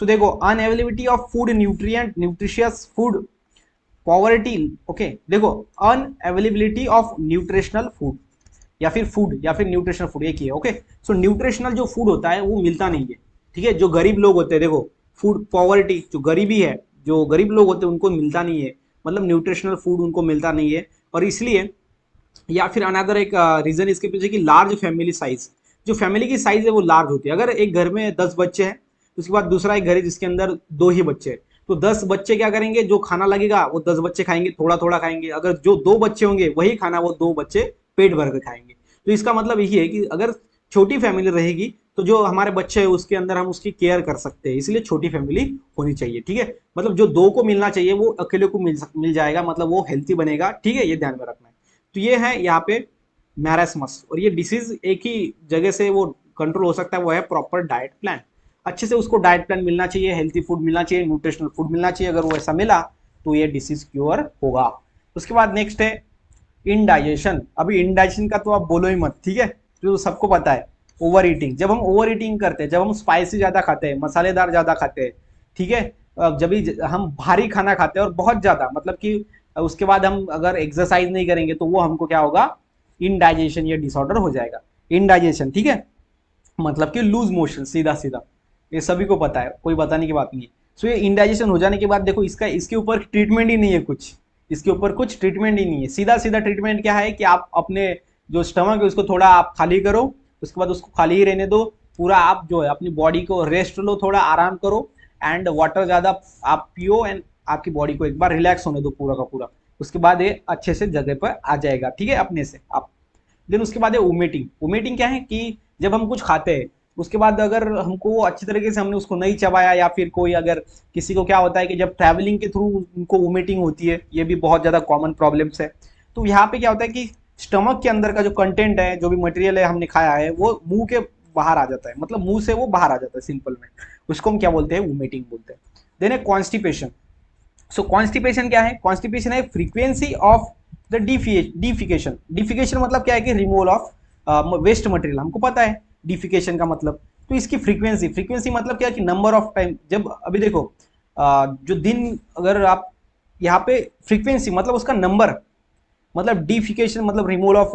सो देखो, unavailability of food, nutrient nutritious food, poverty. Okay, देखो, अनअवेलेबिलिटी ऑफ न्यूट्रिशनल फूड या फिर फूड या फिर न्यूट्रिशनल फूड एक ही है। ओके, सो न्यूट्रिशनल जो फूड होता है वो मिलता नहीं है। ठीक है, जो गरीब लोग होते हैं, देखो, फूड पॉवर्टी, जो गरीबी है, जो गरीब लोग होते हैं उनको मिलता नहीं है, मतलब न्यूट्रिशनल फूड उनको मिलता नहीं है। और इसलिए, या फिर अनदर एक रीजन इसके पीछे कि लार्ज फैमिली साइज, जो फैमिली की साइज है वो लार्ज होती है। अगर एक घर में 10 बच्चे हैं, उसके बाद दूसरा एक घर है जिसके अंदर 2 ही बच्चे हैं, तो 10 बच्चे क्या करेंगे? जो खाना लगेगा वो 10 बच्चे खाएंगे, थोड़ा थोड़ा खाएंगे। अगर जो 2 बच्चे होंगे वही खाना वो 2 बच्चे पेट भर कर खाएंगे। तो इसका मतलब यही है कि अगर छोटी फैमिली रहेगी तो जो हमारे बच्चे हैं उसके अंदर हम उसकी केयर कर सकते हैं, इसलिए छोटी फैमिली होनी चाहिए। ठीक है, मतलब जो 2 को मिलना चाहिए वो अकेले को मिल जाएगा, मतलब वो हेल्थी बनेगा। ठीक है, ये ध्यान में रखना है। तो ये है यहाँ पे मैरास्मस, और ये डिसीज एक ही जगह से वो कंट्रोल हो सकता है, वो है प्रॉपर डाइट प्लान। अच्छे से उसको डाइट प्लान मिलना चाहिए, हेल्थी फूड मिलना चाहिए, न्यूट्रिशनल फूड मिलना चाहिए। अगर वो ऐसा मिला तो ये डिसीज क्योर होगा। उसके बाद नेक्स्ट है इनडाइजेशन। अभी इनडाइजेशन का तो आप बोलो ही मत, ठीक है, जो सबको पता है, ओवर ईटिंग। जब हम ओवर ईटिंग करते हैं, जब हम स्पाइसी ज्यादा खाते हैं, मसालेदार ज्यादा खाते हैं, ठीक है, जब भी हम भारी खाना खाते हैं और बहुत ज्यादा, मतलब कि उसके बाद हम अगर एक्सरसाइज नहीं करेंगे तो वो हमको क्या होगा? इनडाइजेशन, ये डिसऑर्डर हो जाएगा। इनडाइजेशन, ठीक है, मतलब कि लूज मोशन, सीधा सीधा, ये सभी को पता है, कोई बताने की बात नहीं है। सो ये इंडाइजेशन हो जाने के बाद देखो, इसके ऊपर ट्रीटमेंट ही नहीं है कुछ, इसके ऊपर कुछ ट्रीटमेंट ही नहीं है। सीधा सीधा ट्रीटमेंट क्या है कि आप अपने जो स्टमक है उसको थोड़ा आप खाली करो, उसके बाद उसको खाली ही रहने दो पूरा। आप जो है अपनी बॉडी को रेस्ट लो, थोड़ा आराम करो, एंड वाटर ज़्यादा आप पियो, एंड आपकी बॉडी को एक बार रिलैक्स होने दो पूरा का पूरा। उसके बाद ये अच्छे से जगह पर आ जाएगा, ठीक है, अपने से आप। देन उसके बाद है वोमिटिंग। वोमिटिंग क्या है कि जब हम कुछ खाते हैं उसके बाद अगर हमको अच्छी तरीके से हमने उसको नहीं चबाया, या फिर कोई अगर किसी को क्या होता है कि जब ट्रैवलिंग के थ्रू उनको वोमिटिंग होती है, ये भी बहुत ज़्यादा कॉमन प्रॉब्लम्स है। तो यहाँ पे क्या होता है कि स्टमक के अंदर का जो कंटेंट है, जो भी मटेरियल है हमने खाया है, वो मुंह के बाहर आ जाता है, मतलब मुंह से वो बाहर आ जाता है सिंपल में। उसको हम क्या बोलते हैं? वोमिटिंग बोलते हैं। देन है कॉन्स्टिपेशन। सो कॉन्स्टिपेशन क्या है? कॉन्स्टिपेशन है frequency of the defecation. Defecation मतलब क्या है कि रिमूवल ऑफ वेस्ट मटेरियल, हमको पता है डिफिकेशन का मतलब। तो इसकी फ्रीक्वेंसी, फ्रीक्वेंसी मतलब क्या है कि नंबर ऑफ टाइम। जब अभी देखो, जो दिन, अगर आप यहाँ पे फ्रीक्वेंसी मतलब उसका नंबर, मतलब डिफिकेशन मतलब रिमूवल ऑफ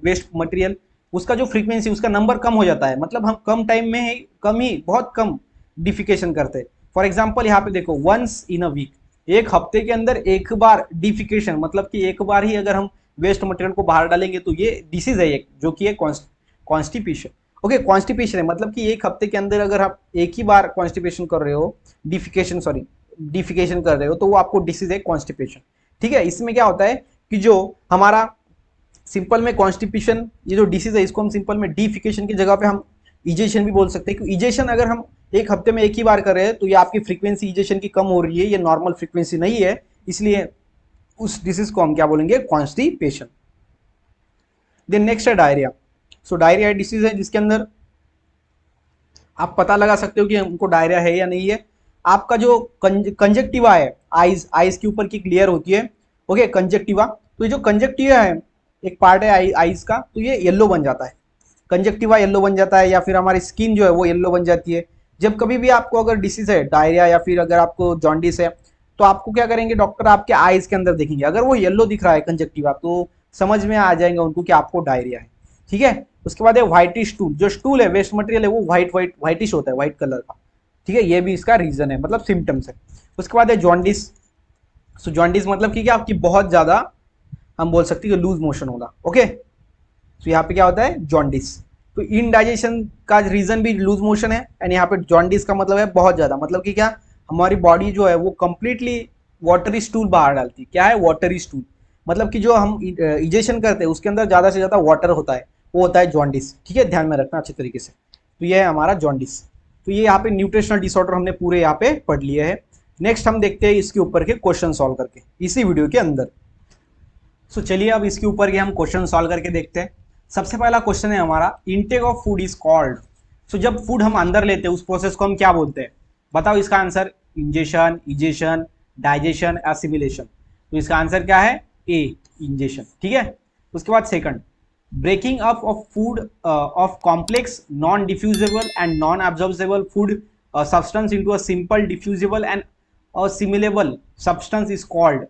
वेस्ट मटेरियल, उसका जो फ्रीक्वेंसी, उसका नंबर कम हो जाता है, मतलब हम कम टाइम में ही, कम ही, बहुत कम डिफिकेशन करते हैं। फॉर एग्जाम्पल यहाँ पे देखो, वंस इन अ वीक, एक हफ्ते के अंदर एक बार डिफिकेशन, मतलब कि एक बार ही अगर हम वेस्ट मटेरियल को बाहर डालेंगे तो ये डिसीज है एक, जो कि है कॉन्स्टिपेशन। ओके, कॉन्स्टिपेशन है मतलब कि एक हफ्ते के अंदर अगर आप एक ही बार कॉन्स्टिपेशन कर रहे हो, डिफिकेशन, सॉरी, डिफिकेशन कर रहे हो, तो वो आपको डिसीज है कॉन्स्टिपेशन। ठीक है, इसमें क्या होता है कि जो हमारा सिंपल में कॉन्स्टिपेशन, ये जो डिसीज है, इसको हम सिंपल में डिफिकेशन की जगह पे हम इजेशन भी बोल सकते हैं। क्योंकि इजेशन अगर हम एक हफ्ते में एक ही बार कर रहे हैं तो ये आपकी फ्रीक्वेंसी इजेशन की कम हो रही है, ये नॉर्मल फ्रीक्वेंसी नहीं है, इसलिए उस डिसीज को हम क्या बोलेंगे? कॉन्स्टिपेशन। देन नेक्स्ट है डायरिया। सो डायरिया डिसीज है जिसके अंदर आप पता लगा सकते हो कि हमको डायरिया है या नहीं है। आपका जो कंजक्टिवा है, आइज, आइज के ऊपर की क्लियर होती है, ओके, कंजक्टिवा। तो ये जो कंजक्टिवा है, एक पार्ट है आइज का, तो ये येलो बन जाता है, कंजक्टिवा येलो बन जाता है, या फिर हमारी स्किन जो है वो येलो बन जाती है। जब कभी भी आपको अगर डिसीज है डायरिया, या फिर अगर आपको जॉन्डिस है, तो आपको क्या करेंगे? डॉक्टर आपके आइज के अंदर देखेंगे, अगर वो येलो दिख रहा है कंजक्टिवा, तो समझ में आ जाएगा उनको कि आपको डायरिया है। ठीक है, उसके बाद है व्हाइटिश स्टूल। जो स्टूल है, वेस्ट मटेरियल है, वो व्हाइटिश होता है, व्हाइट कलर का। ठीक है, ये भी इसका रीजन है, मतलब सिम्टम्स है। उसके बाद है जॉन्डिस। सो जॉन्डिस मतलब कि क्या? आपकी बहुत ज्यादा, हम बोल सकते हैं कि लूज मोशन होगा। ओके, तो यहाँ पे क्या होता है? जॉन्डिस। तो इनडाइजेशन का रीजन भी लूज मोशन है, एंड यहाँ पे जॉन्डिस का मतलब है बहुत ज्यादा, मतलब कि क्या? हमारी बॉडी जो है वो कंप्लीटली वाटरी स्टूल बाहर डालती है। क्या है वाटरी स्टूल? मतलब कि जो हम इजेशन करते हैं उसके अंदर ज्यादा से ज्यादा वाटर होता है, वो होता है जॉन्डिस। ठीक है, ध्यान में रखना अच्छे तरीके से। तो ये है हमारा जॉन्डिस। तो ये यहाँ पे न्यूट्रिशनल डिसऑर्डर हमने पूरे यहाँ पे पढ़ लिए हैं। नेक्स्ट हम देखते हैं इसके ऊपर के क्वेश्चन सॉल्व करके इसी वीडियो के अंदर। सो चलिए अब इसके ऊपर के हम क्वेश्चन सॉल्व करके देखते हैं। सबसे पहला क्वेश्चन है हमारा, intake of food is called. So जब फूड हम अंदर लेते हैं उस प्रोसेस को हम क्या बोलते हैं? बताओ इसका answer. Ingestion, egestion, digestion, assimilation. तो इसका आंसर क्या है? A, ingestion. ठीक है, उसके बाद second, breaking up of food of complex non diffusible and non absorbable food substance into a simple diffusible and assimilable substance is called.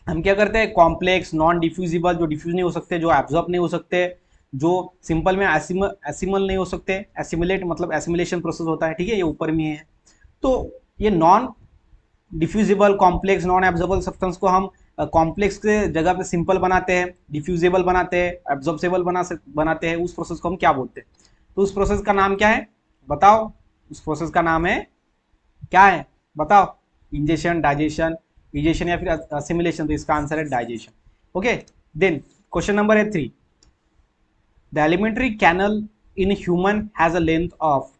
हम क्या करते हैं, कॉम्प्लेक्स नॉन डिफ्यूजिबल, जो डिफ्यूज नहीं हो सकते, जो एब्जॉर्ब नहीं हो सकते, जो सिंपल में एसिमल नहीं हो सकते, एसिमुलेट मतलब एसिमुलेशन प्रोसेस होता है, ठीक है, ये ऊपर में है। तो ये non diffusible complex non absorbable substance को हम कॉम्प्लेक्स के जगह पे सिंपल बनाते हैं, डिफ्यूजिबल बनाते हैं, एब्जॉर्बेबल बनाते हैं, उस प्रोसेस को हम क्या बोलते हैं? तो उस प्रोसेस का नाम क्या है बताओ? उस प्रोसेस का नाम है क्या है बताओ? इंजेशन, डाइजेशन, इजेशन या फिर असिमिलेशन। तो इसका आंसर है digestion. Okay, then question number है 3। The alimentary canal in human has a length of.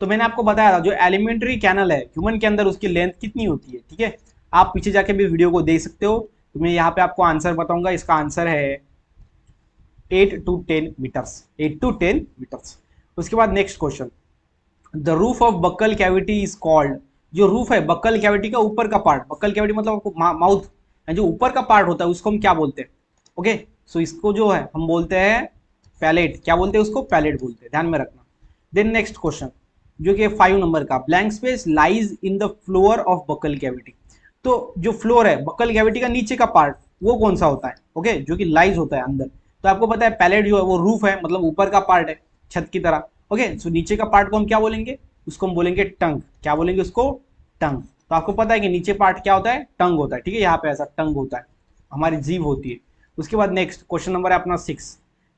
तो मैंने आपको बताया था जो एलिमेंट्री कैनल है ह्यूमन के अंदर उसकी लेंथ कितनी होती है, ठीक है। आप पीछे जाके भी वीडियो को देख सकते हो। तो मैं यहाँ पे आपको आंसर बताऊंगा, इसका आंसर है 8 to 10 मीटर्स, 8 to 10 मीटर्स। उसके बाद next question, the roof of buccal cavity is called. जो रूफ है बक्कल कैविटी का ऊपर का पार्ट, बक्कल कैविटी मतलब माउथ, जो ऊपर का पार्ट होता है उसको हम क्या बोलते हैं? ओके, सो इसको जो है हम बोलते हैं पैलेट। क्या बोलते हैं उसको? पैलेट बोलते हैं, ध्यान में रखना। देन नेक्स्ट क्वेश्चन जो कि 5 नंबर का, blank space lies in the floor of buccal cavity. तो जो फ्लोर है बक्कल कैविटी का नीचे का पार्ट वो कौन सा होता है? ओके, जो कि लाइज होता है अंदर। तो आपको पता है पैलेट जो है वो रूफ है, मतलब ऊपर का पार्ट है छत की तरह। ओके, सो नीचे का पार्ट को हम क्या बोलेंगे? उसको हम बोलेंगे टंग। क्या बोलेंगे उसको? टंग। तो आपको पता है कि नीचे पार्ट क्या होता है? टंग होता है, ठीक है, यहाँ पे ऐसा टंग होता है, हमारी जीभ होती है। उसके बाद नेक्स्ट क्वेश्चन नंबर है अपना 6।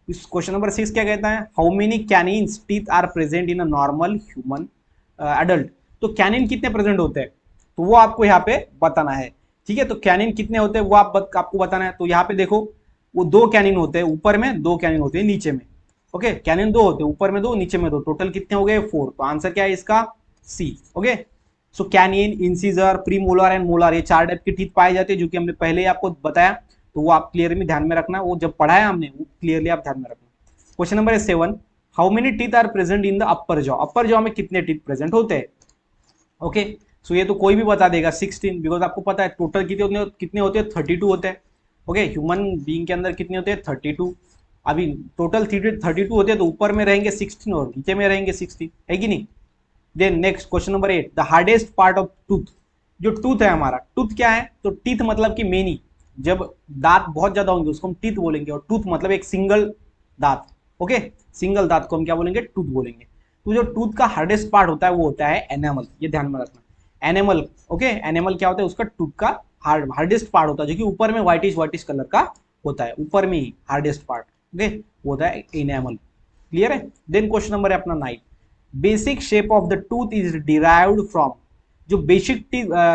इस क्वेश्चन नंबर 6 क्या कहता है? How many canines teeth are present in a normal human adult. तो कैनिन कितने प्रेजेंट होते हैं तो वो आपको यहाँ पे बताना है, ठीक है। तो कैनिन कितने होते हैं वो आपको बताना है। तो यहाँ पे देखो, वो 2 कैनिन होते हैं ऊपर में, 2 कैनिन होते हैं नीचे में। ओके, कैनिन 2 होते हैं, ऊपर में 2 नीचे में 2, टोटल कितने हो गए? 4। तो आंसर क्या है इसका? C. Okay, so canine, incisor, premolar and molar, ये 4 टाइप के टीथ पाए जाते हैं, जो कि हमने पहले ही आपको बताया। तो वो आप क्लियरली ध्यान में रखना, वो जब पढ़ाया हमने वो क्लियरली आप ध्यान में रखना। Question number 7, how many teeth are present in the upper jaw. Upper jaw में कितने टीथ प्रेजेंट होते हैं? ओके, सो ये तो कोई भी बता देगा 16, बिकॉज आपको पता है टोटल कितने होते हैं? 32 होते हैं। ओके, ह्यूमन बीइंग के अंदर कितने होते हैं? 32। अभी टोटल 32 होते हैं, तो ऊपर में रहेंगे 16 और नीचे में रहेंगे 16, है कि नहीं? Then next question number 8, the hardest part of tooth. जो टूथ है हमारा, टूथ क्या है? तो टीथ मतलब कि मेनी, जब दांत बहुत ज्यादा होंगे उसको हम टीथ बोलेंगे, और टूथ मतलब एक सिंगल दांत। ओके, सिंगल दांत को हम क्या बोलेंगे? टूथ बोलेंगे। तो जो टूथ का हार्डेस्ट पार्ट होता है वो होता है एनेमल, ये ध्यान में रखना। एनेमल, ओके, एनेमल क्या होता है? उसका टूथ का हार्डेस्ट पार्ट होता है, जो कि ऊपर में व्हाइटिश कलर का होता है, ऊपर में ही हार्डेस्ट पार्ट। ओके, वो होता है एनेमल। क्लियर है? देन क्वेश्चन नंबर है अपना 9, basic shape of the tooth is derived from. जो बेसिक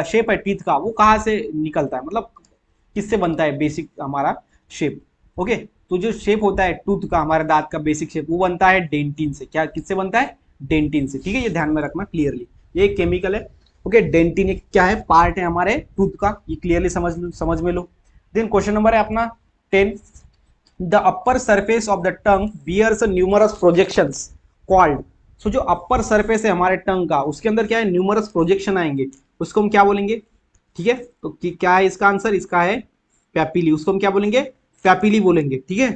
शेप है टीथ का वो कहाँ से निकलता है, मतलब किससे बनता है बेसिक हमारा शेप? ओके, तो जो शेप होता है टूथ का, हमारे दांत का बेसिक शेप, वो बनता है डेंटिन से। क्या, किससे बनता है? डेंटिन से, ठीक है, ये ध्यान में रखना क्लियरली। ये एक केमिकल है। ओके, डेंटिन एक क्या है? पार्ट है हमारे टूथ का, ये क्लियरली समझ में लो। देन क्वेश्चन नंबर है अपना 10, the upper surface of the tongue bears numerous projections called. So जो अपर सरफेस है हमारे टंग का, उसके अंदर क्या है? न्यूमरस प्रोजेक्शन आएंगे, उसको हम क्या बोलेंगे? ठीक है, तो क्या है इसका आंसर? इसका है पैपिली। उसको हम क्या बोलेंगे? पैपिली बोलेंगे, ठीक है।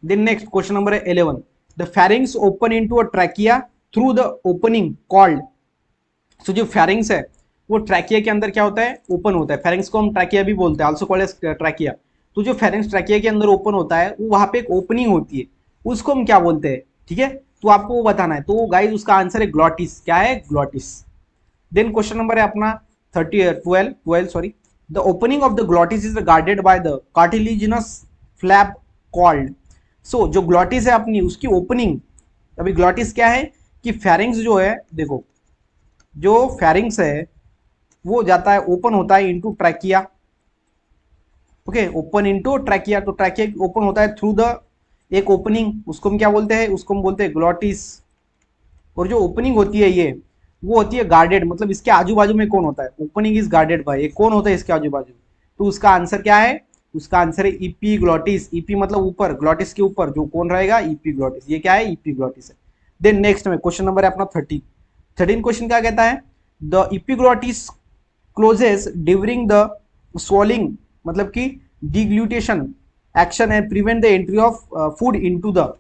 देन नेक्स्ट क्वेश्चन नंबर है 11, the pharynx opens into a trachea through the opening called. So जो फेरिंग्स है वो ट्रैकिया के अंदर क्या होता है? ओपन होता है। फेरिंग्स को हम ट्रैकिया भी बोलते हैं, आल्सो कॉल्ड एज ट्रैकिया। तो जो फेरिंग्स ट्रैकिया के अंदर ओपन होता है, वो वहां पे एक ओपनिंग होती है, उसको हम क्या बोलते हैं? ठीक है, तो आपको वो बताना है। तो गाइस उसका आंसर है ग्लॉटिस। क्या है? ग्लॉटिस। देन क्वेश्चन नंबर है अपना 12 sorry, the opening of the glottis is guarded by the cartilaginous flap called. So जो ग्लॉटिस है अपनी, उसकी ओपनिंग, अभी ग्लॉटिस क्या है कि फेरिंग्स जो है, देखो जो फेरिंग्स है वो जाता है, ओपन होता है into trachea. Okay, open into trachea. तो ट्रैकिया ओपन होता है थ्रू द एक ओपनिंग, उसको हम क्या बोलते हैं? उसको हम बोलते हैं ग्लॉटिस। और जो ओपनिंग होती है ये, वो होती है गार्डेड, मतलब इसके आजू बाजू में कौन होता है? ओपनिंग इज गार्डेड बाय, कौन होता है इसके आजू बाजू? तो उसका आंसर क्या है? उसका आंसर है ईपी ग्लॉटिस। ईपी मतलब ऊपर, ग्लॉटिस के ऊपर जो कौन रहेगा? Epiglottis. ये क्या है? ईपी ग्लॉटिस है। देन नेक्स्ट में क्वेश्चन नंबर है अपना 13 क्वेश्चन क्या कहता है? The epiglottis closes during the swallowing मतलब कि deglutition action and prevent the entry of food into the.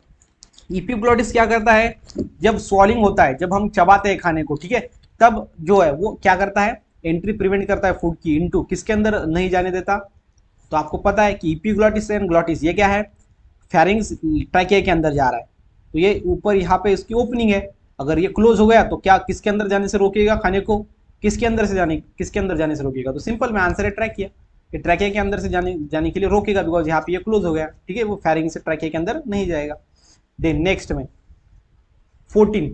Epiglottis क्या करता है, जब स्वॉलिंग होता है, जब हम चबाते हैं खाने को, ठीक है, तब जो है वो क्या करता है, एंट्री प्रिवेंट करता है फूड की इनटू, किसके अंदर नहीं जाने देता। तो आपको पता है कि इपिग्लोटिस एंड ग्लोटिस ये क्या है, फेरिंग्स ट्रैकिया के अंदर जा रहा है, तो ये ऊपर यहाँ पे इसकी ओपनिंग है, अगर ये क्लोज हो गया तो क्या किसके अंदर जाने से रोकेगा, खाने को किसके अंदर से जाने, किसके अंदर जाने से रोकेगा, तो सिंपल में आंसर है ट्रैकिया, कि ट्रैकिया के अंदर से जाने के लिए रोकेगा, बिकॉज यहाँ पे ये क्लोज हो गया, ठीक है, वो फेरिंग से ट्रैकिया के अंदर नहीं जाएगा। देन नेक्स्ट में 14,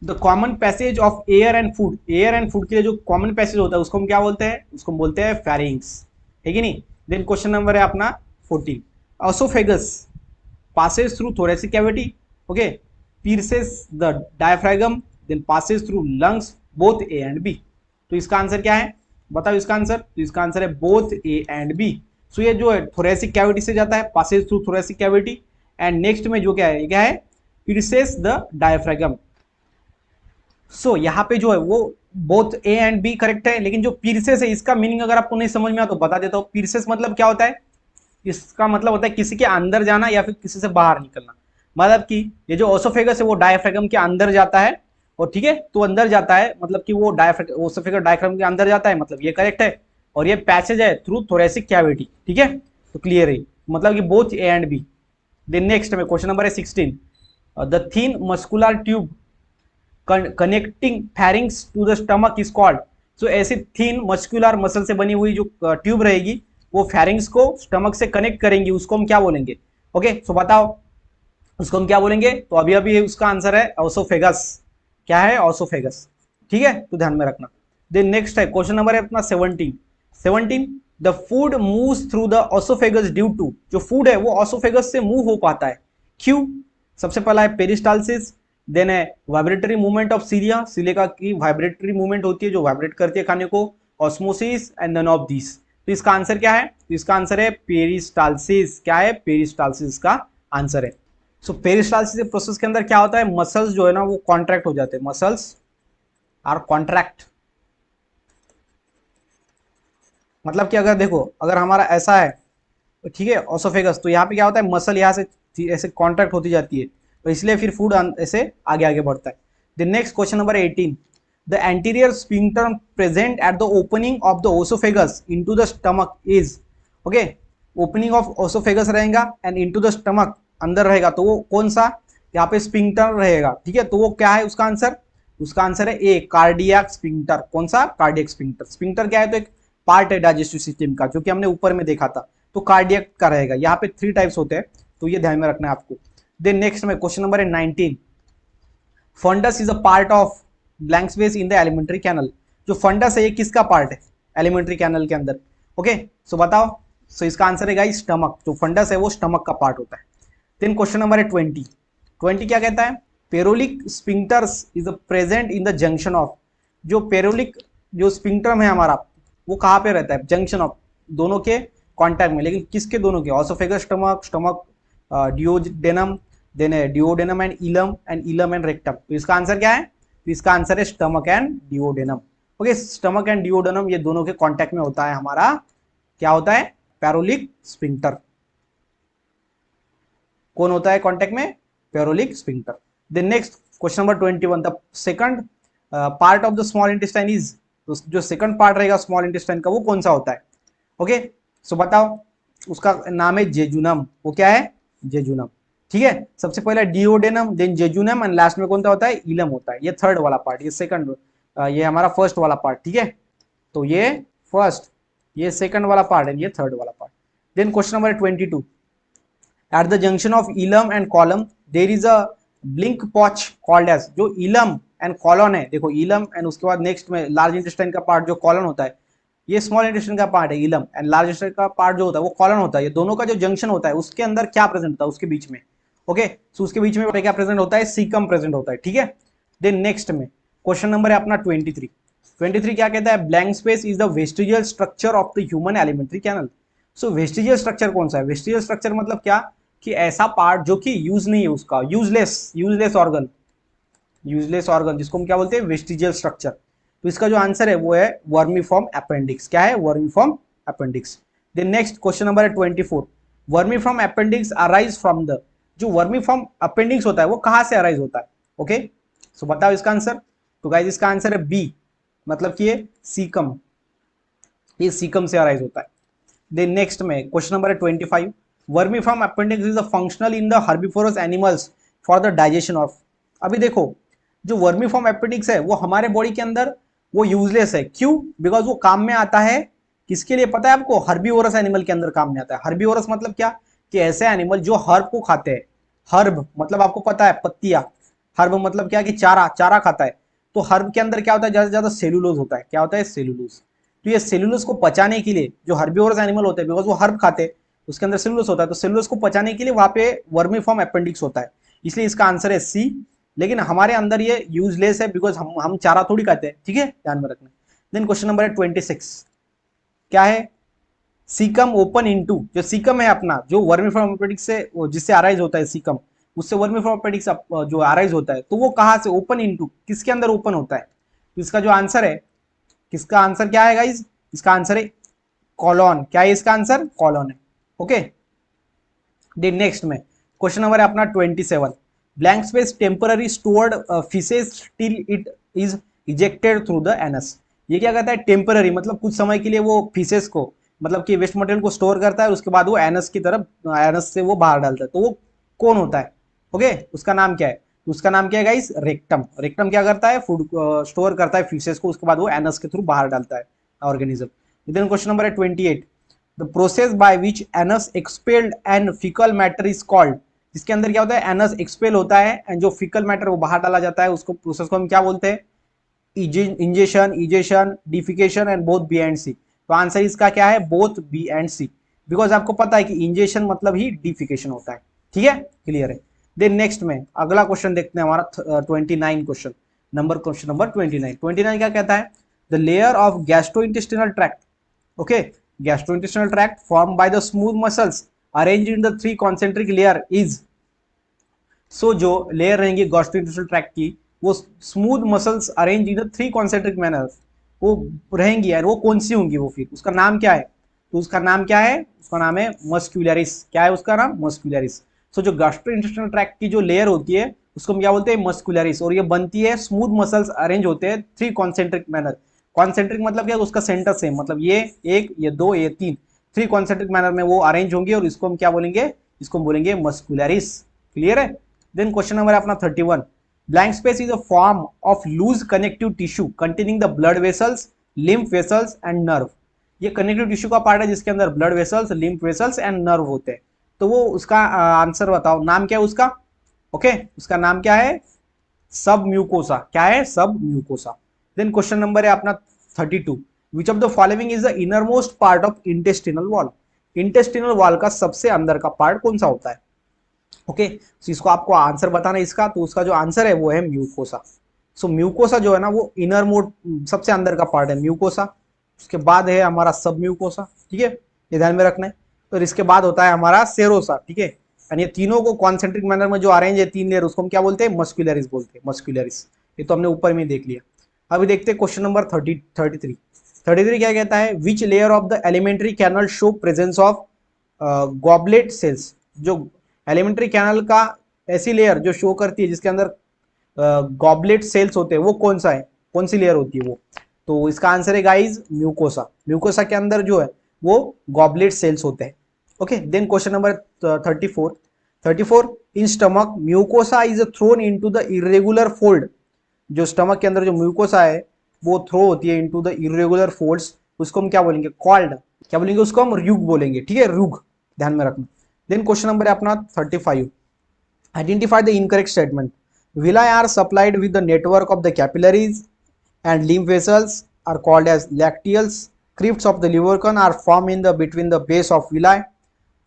the common passage of air and food, air and food के लिए जो कॉमन पैसेज होता है उसको हम क्या बोलते हैं, उसको बोलते हैं फेरिंग्स, है कि नहीं। देन क्वेश्चन नंबर है अपना 14, oesophagus passes through thoracic cavity, okay, pierces the diaphragm, then passes through lungs, both A and B। तो इसका आंसर क्या है, बताओ इसका आंसर, तो इसका आंसर है बोथ A and B। सो ये जो है थोरेसिक कैविटी से जाता है, passes through thoracic cavity, and next में जो क्या है, ये क्या है, pierces the diaphragm। सो यहाँ पे जो है वो both A and B correct है, लेकिन जो pierces है इसका मीनिंग अगर आपको नहीं समझ में आया तो बता देता हूँ। pierces मतलब क्या होता है, इसका मतलब होता है किसी के अंदर जाना या फिर किसी से बाहर निकलना, मतलब कि ये जो ओसोफेगस है वो डायफ्रागम के अंदर जाता है, और ठीक है, तो अंदर जाता है मतलब कि वो ओसोफेगस डायफ्रागम के अंदर जाता है, मतलब ये करेक्ट है, और ये पैसेज है थ्रू थोरेसिक कैविटी, ठीक है, तो क्लियर है, मतलब कि both A and B. Then next में क्वेश्चन नंबर है 16, the thin muscular tube connecting pharynx to the stomach is called. So ऐसी थिन मस्कुलर मसल से बनी हुई जो ट्यूब रहेगी वो फेरिंग्स को स्टमक से कनेक्ट करेंगी, उसको हम क्या बोलेंगे, ओके, सो बताओ उसको हम क्या बोलेंगे, तो अभी अभी उसका आंसर है ओसोफेगस, क्या है, ओसोफेगस, ठीक है, तो ध्यान में रखना। देन नेक्स्ट है क्वेश्चन नंबर है अपना 17, the food moves through the oesophagus due to, जो फूड है वो ओसोफेगस से मूव हो पाता है, क्यों, सबसे पहला है पेरिस्टालसिस, देन है vibratory movement of cilia, silica की वाइब्रेटरी मूवमेंट होती है जो वाइब्रेट करती है खाने को, osmosis and none of this. तो इसका आंसर क्या है, तो इसका आंसर है पेरिस्टालसिस, क्या है, पेरिस्टालसिस का आंसर है। सो पेरिस्टालसिस प्रोसेस के अंदर क्या होता है, मसल्स जो है ना वो कॉन्ट्रैक्ट हो जाते हैं, मसल्स आर कॉन्ट्रैक्ट, मतलब कि अगर देखो अगर हमारा ऐसा है, तो ठीक है ओसोफेगस, तो यहाँ पे क्या होता है, मसल यहाँ से ऐसे कॉन्ट्रैक्ट होती जाती है, तो इसलिए फिर फूड ऐसे आगे आगे बढ़ता है। The next question number 18, the anterior sphincter present at the opening of the esophagus into the stomach is, okay, opening of esophagus रहेगा and into the stomach अंदर रहेगा, तो वो कौन सा, यहाँ पे स्पिंक्टर रहेगा, ठीक है, तो वो क्या है उसका आंसर, उसका आंसर है ए, कार्डियक स्पिंक्टर। कौन सा, कार्डियक स्पिंक्टर। स्पिंक्टर क्या है, तो एक पार्ट है डाइजेस्टिव सिस्टम का, जो कि हमने ऊपर में देखा था, तो कार्डियक का रहेगा। यहाँ पे 3 टाइप्स होते हैं, तो ये ध्यान में रखना है आपको। देन नेक्स्ट में क्वेश्चन नंबर है 19, fundus is a part of blank space in the alimentary canal. जो फंडस है ये किसका पार्ट है एलिमेंट्री कैनल के अंदर, ओके, सो बताओ, सो इसका आंसर है गाइस स्टमक, जो फंडस है वो स्टमक का पार्ट होता है। देन क्वेश्चन नंबर है 20 क्या कहता है, pyloric sphincters is present in the junction of, जो पेरोलिक जो स्पिंक्टरम है हमारा वो कहाँ पे रहता है, जंक्शन ऑफ, दोनों के कॉन्टैक्ट में, लेकिन किसके दोनों के, oesophagus stomach, stomach duodenum, then duodenum and ileum and rectum. तो इसका आंसर क्या है, तो इसका आंसर है stomach and duodenum, okay, stomach and duodenum ये दोनों के कांटेक्ट में होता है हमारा, क्या होता है, पेरोलिक स्पिंक्टर। कौन होता है कांटेक्ट में, pyloric sphincter. Then next question number 21, the second part of the small intestine is, तो जो सेकंड पार्ट रहेगा स्मॉल इंटेस्टाइन का वो कौन सा होता है, ओके, सो बताओ, उसका नाम है जेजुनम, वो क्या है, जेजुनम, ठीक है, सबसे पहले डियोडेनम, देन जेजुनम एंड लास्ट में कौन सा होता है, इलम होता है। ये थर्ड वाला पार्ट, ये सेकंड, ये हमारा फर्स्ट वाला पार्ट, ठीक है, तो ये फर्स्ट, ये सेकंड वाला पार्ट है, ये थर्ड वाला part. Then question number 22, at the junction of ileum and colon there is a blind pouch called एज, जो इलम एंड कॉलन है, देखो इलम एंड उसके बाद नेक्स्ट में लार्ज इंटेस्टाइन का पार्ट जो कॉलन होता है, ये स्मॉल इंटेस्टाइन का पार्ट है इलम, एंड लार्ज इंटेस्टाइन का पार्ट जो होता है वो कॉलन होता है। ये दोनों का जो जंक्शन होता है उसके अंदर क्या प्रेजेंट होता है, उसके बीच में, ओके, सो उसके बीच में क्या प्रेजेंट होता है, सीकम प्रेजेंट होता है, ठीक है। देन नेक्स्ट में क्वेश्चन नंबर है अपना 23 क्या कहता है, blank space is the vestigial structure of the human alimentary canal. So vestigial structure कौन सा है, वेस्टिजियल स्ट्रक्चर मतलब क्या, कि ऐसा पार्ट जो कि यूज नहीं है उसका, यूजलेस ऑर्गन जिसको हम क्या बोलते हैं, वेस्टिजियल स्ट्रक्चर। तो इसका जो आंसर है वो है वर्मीफॉर्म अपेंडिक्स, क्या है, vermiform appendix. Then next question number है 24, vermiform appendix arise from the, जो वर्मी फ्रॉम अपेंडिक्स होता है वो कहां से अराइज होता है? ओके, सो बताओ इसका आंसर। तो गाइज इसका आंसर है बी, मतलब कि ये सीकम, ये सीकम से अराइज होता है। देन नेक्स्ट में क्वेश्चन नंबर है 25, vermi from appendix is a functional in the herbivores animals for the digestion of. अभी देखो, जो वर्मी फॉर्म अपेंडिक्स है वो हमारे बॉडी के अंदर वो यूजलेस है, क्यों? बिकॉज वो काम में आता है किसके लिए पता है आपको? हर्बिवोरस एनिमल के अंदर काम में आता है। हर्बिवोरस मतलब क्या? कि ऐसे एनिमल जो हर्ब को खाते हैं। हर्ब मतलब आपको पता है पत्तियां, हर्ब मतलब क्या कि चारा, चारा खाता है। तो हर्ब के अंदर क्या होता है? ज्यादा से ज्यादा सेलुलोज होता है। क्या होता है? सेलुलोज। तो ये सेलुलोज को पचाने के लिए, जो हर्बिवोरस एनिमल होते हैं बिकॉज वो हर्ब खाते हैं, उसके अंदर सेलुलोज होता है, तो सेलुलोज को पचाने के लिए वहां पे वर्मी फॉर्म अपेंडिक्स होता है, इसलिए इसका आंसर है सी। लेकिन हमारे अंदर ये यूजलेस है बिकॉज हम चारा थोड़ी खाते हैं, ठीक है, ध्यान में रखना। देन क्वेश्चन नंबर है 26, क्या है? सीकम ओपन इनटू, जो सीकम है अपना, जो वर्मी फ्रॉम अपेंडिक्स से जिससे अराइज होता है सीकम, उससे वर्मी फ्रॉम अपेंडिक्स जो अराइज होता है, तो वो कहां से ओपन इनटू, किसके अंदर ओपन होता है? तो इसका जो आंसर है, किसका आंसर क्या है गाइज? इसका आंसर है कॉलॉन। क्या है इसका आंसर? कॉलॉन है। ओके, देन नेक्स्ट में क्वेश्चन नंबर है अपना 27, blank space temporary stored faeces till it is ejected through the anus. ये क्या कहता है? टेम्पररी मतलब कुछ समय के लिए वो फीसेस को, मतलब कि वेस्ट मटेरियल को स्टोर करता है, उसके बाद वो एनस की तरफ, एनस से वो बाहर डालता है। तो वो कौन होता है? ओके, उसका नाम क्या है? उसका नाम क्या है गाइस? रेक्टम। रेक्टम क्या करता है? फूड स्टोर करता है फीसेस को, उसके बाद वो एनस के थ्रू बाहर डालता है ऑर्गेनिज्म। देन क्वेश्चन नंबर है 28, the process by which anus expelled and faecal matter is called. जिसके अंदर क्या होता है? एनस एक्सपेल होता है एंड जो फीकल मैटर वो बाहर डाला जाता है, उसको प्रोसेस को हम क्या बोलते हैं? Ingestion, egestion, defecation and both B and C. तो आंसर इसका क्या है? Both B and C, because आपको पता है कि इंजेशन मतलब ही डिफिकेशन होता है। ठीक है, क्लियर है। देन नेक्स्ट में अगला क्वेश्चन देखते हैं हमारा 29 क्वेश्चन नंबर 29 क्या कहता है? The layer of gastrointestinal tract, okay, gastrointestinal tract formed by the smooth muscles arranged in the three concentric layer is, so जो लेयर रहेंगी गैस्ट्रोइंटेस्टिनल ट्रैक्ट की, वो smooth muscles arrange in three concentric manner, वो रहेंगी यार, वो कौन सी होंगी? वो फिर उसका नाम क्या है? तो उसका नाम क्या है? उसका नाम है मस्क्यूलरिस। क्या है उसका नाम? मस्क्यूलरिस। सो जो गैस्ट्रोइंटेस्टिनल ट्रैक्ट की जो लेयर होती है उसको हम क्या बोलते हैं? मस्क्यूलरिस। और ये बनती है, स्मूथ मसल्स अरेंज होते हैं थ्री कॉन्सेंट्रिक मैनर। कॉन्सेंट्रिक मतलब क्या? उसका सेंटर सेम, मतलब ये एक, ये दो, ये तीन, थ्री कॉन्सेंट्रिक मैनर में वो अरेंज होंगे और इसको हम क्या बोलेंगे? इसको बोलेंगे मस्क्यूलरिस। क्लियर है? देन क्वेश्चन नंबर है अपना 31, blank space is a form of loose connective tissue containing the blood vessels, lymph vessels and nerve. ये कनेक्टिव टिश्यू का पार्ट है जिसके अंदर blood vessels, lymph vessels and nerve होते हैं। तो वो उसका आंसर बताओ, नाम क्या है उसका? ओके, उसका नाम क्या है? सब म्यूकोसा। क्या है? सब म्यूकोसा। देन क्वेश्चन नंबर है अपना 32, विच of the following is the inner most part of intestinal wall. Intestinal wall का सबसे अंदर का पार्ट कौन सा होता है? ओके, तो इसको आपको आंसर बताना है इसका, तो उसका जो आंसर है वो है म्यूकोसा। सो म्यूकोसा जो है ना वो इनर मोड, सबसे अंदर का पार्ट है म्यूकोसा। उसके बाद है हमारा सब म्यूकोसा, ठीक है, ये ध्यान में रखना है। और इसके बाद होता है हमारा सेरोसा, ठीक है। यानी ये तीनों को कॉन्सेंट्रिक मैनर में जो अरेंज है तीन लेयर, उसको हम क्या बोलते हैं? मस्क्यूलरिस बोलते हैं, मस्क्यूलरिस। ये तो हमने ऊपर में देख लिया। अभी देखते हैं क्वेश्चन नंबर 33 क्या कहता है? Which layer of the alimentary canal show presence of goblet cells. जो एलिमेंट्री कैनल का ऐसी लेयर जो शो करती है जिसके अंदर गॉबलेट सेल्स होते हैं, वो कौन सा है? कौन सी लेयर होती है वो? तो इसका आंसर है गाइज म्यूकोसा। म्यूकोसा के अंदर जो है वो गॉबलेट सेल्स होते हैं। Okay, then question number 34 in stomach mucosa is thrown into the irregular fold. जो स्टमक के अंदर जो म्यूकोसा है वो थ्रो होती है इनटू द इरेगुलर फोल्ड्स, उसको हम क्या बोलेंगे? कॉल्ड, क्या बोलेंगे उसको? हम रूग बोलेंगे, ठीक है, रूग, ध्यान में रखना। देन क्वेश्चन नंबर है अपना 35, identify the incorrect statement. villi are supplied with the network of the capillaries and lymph vessels are called as lacteals. Crypts of the lubricant are formed in the between the base of villi.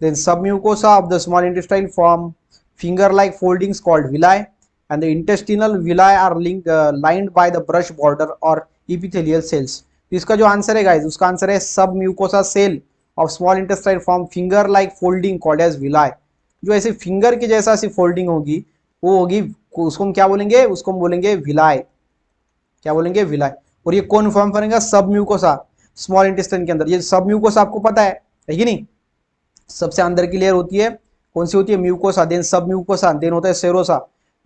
Then submucosa of the small intestine form finger-like foldings called villi, and the intestinal villi are lined by the brush border or epithelial cells. इसका जो answer है guys, उसका answer है submucosa cell of small intestine form finger like folding called as villi. जो ऐसे finger के जैसा सी folding होगी वो होगी, उसको हम क्या बोलेंगे? उसको हम बोलेंगे विलाई। क्या बोलेंगे? विलाई। और ये कौन फॉर्म करेगा? सब म्यूकोसा। स्मॉल इंटेस्टाइन के अंदर। ये सब म्यूकोसा आपको पता है कि नहीं, सबसे अंदर की लेयर होती है कौन सी होती है, म्यूकोसा, देन सब म्यूकोसा, देन होता है सेरोसा।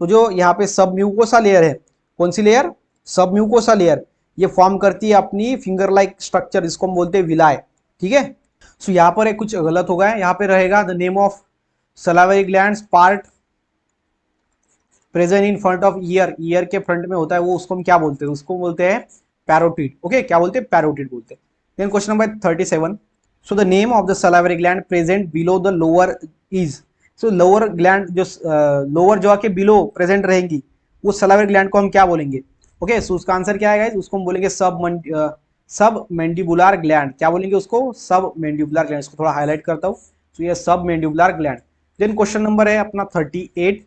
तो जो यहाँ पे सब म्यूकोसा लेयर है, कौन सी लेयर, सब म्यूकोसा लेयर, ये फॉर्म करती है अपनी फिंगर लाइक स्ट्रक्चर, इसको हम बोलते हैं विलाय, ठीक है। सो यहाँ पर कुछ गलत हो गया है, यहाँ पे रहेगा the name of salivary glands part present in front of year, year के फ्रंट में होता है वो, उसको हम क्या बोलते हैं, उसको बोलते हैं पैरोटिड, ओके, क्या बोलते हैं, पैरोटिड बोलते हैं। Then question number 37, so the name of the salivary gland present below the lower is, so lower gland जो लोअर जो आके बिलो प्रेजेंट रहेंगी वो सलाइवरी ग्लैंड को हम क्या बोलेंगे, ओके। सो उसका आंसर क्या है, उसको हम बोलेंगे सब मैंडिबुलर ग्लैंड, क्या बोलेंगे उसको, सब मैंडिबुलर ग्लैंड। इसको थोड़ा हाईलाइट करता हूँ, तो ये सब mandibular gland. Then question number है अपना 38,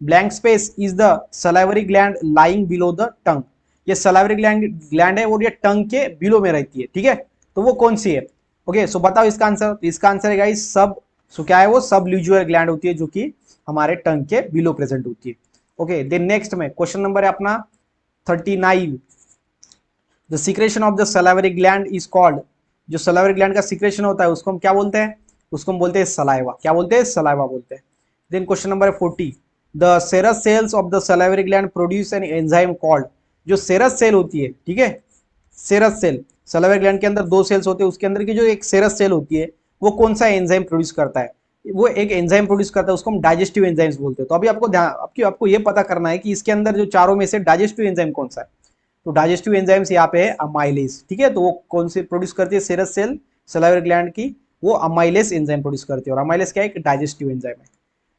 blank space is the salivary gland lying below the tongue, ये सलाइवरी ग्लैंड है और ये टंग के बिलो में रहती है, ठीक है, तो वो कौन सी है, ओके। सो बताओ इसका आंसर, इसका आंसर है गाइस सब, सो क्या है वो, सब ल्यूजुअल ग्लैंड होती है जो कि हमारे टंग के बिलो प्रेजेंट होती है, ओके। देन नेक्स्ट में क्वेश्चन नंबर है अपना 39, the secretion of the salivary gland is called, जो सलाइवरी ग्लैंड का सीक्रेशन होता है उसको हम क्या बोलते हैं, उसको हम बोलते हैं सलाइवा, क्या बोलते हैं, सलाइवा बोलते हैं। Then question number 40, the serous cells of the salivary gland produce an enzyme called, जो सेरस सेल होती है, ठीक है, सेरस सेल, सलाइवरी ग्लैंड के अंदर दो सेल्स होते हैं, उसके अंदर की जो एक सेरस सेल होती है वो कौन सा एंजाइम प्रोड्यूस करता है, वो एक एंजाइम प्रोड्यूस करता है, उसको हम डाइजेस्टिव एंजाइम्स बोलते हैं। तो अभी आपको आपको ये पता करना है कि इसके अंदर जो चारों में से डाइजेस्टिव एंजाइम कौन सा है, तो डाइजेस्टिव एंजाइम्स यहाँ पे है अमाइलेज, ठीक है, तो वो कौन से प्रोड्यूस करती है, सेरस सेल सलाइवरी ग्लैंड की, वो अमाइलेज एंजाइम प्रोड्यूस करती है, और अमाइलेज क्या है, एक डाइजेस्टिव एंजाइम है।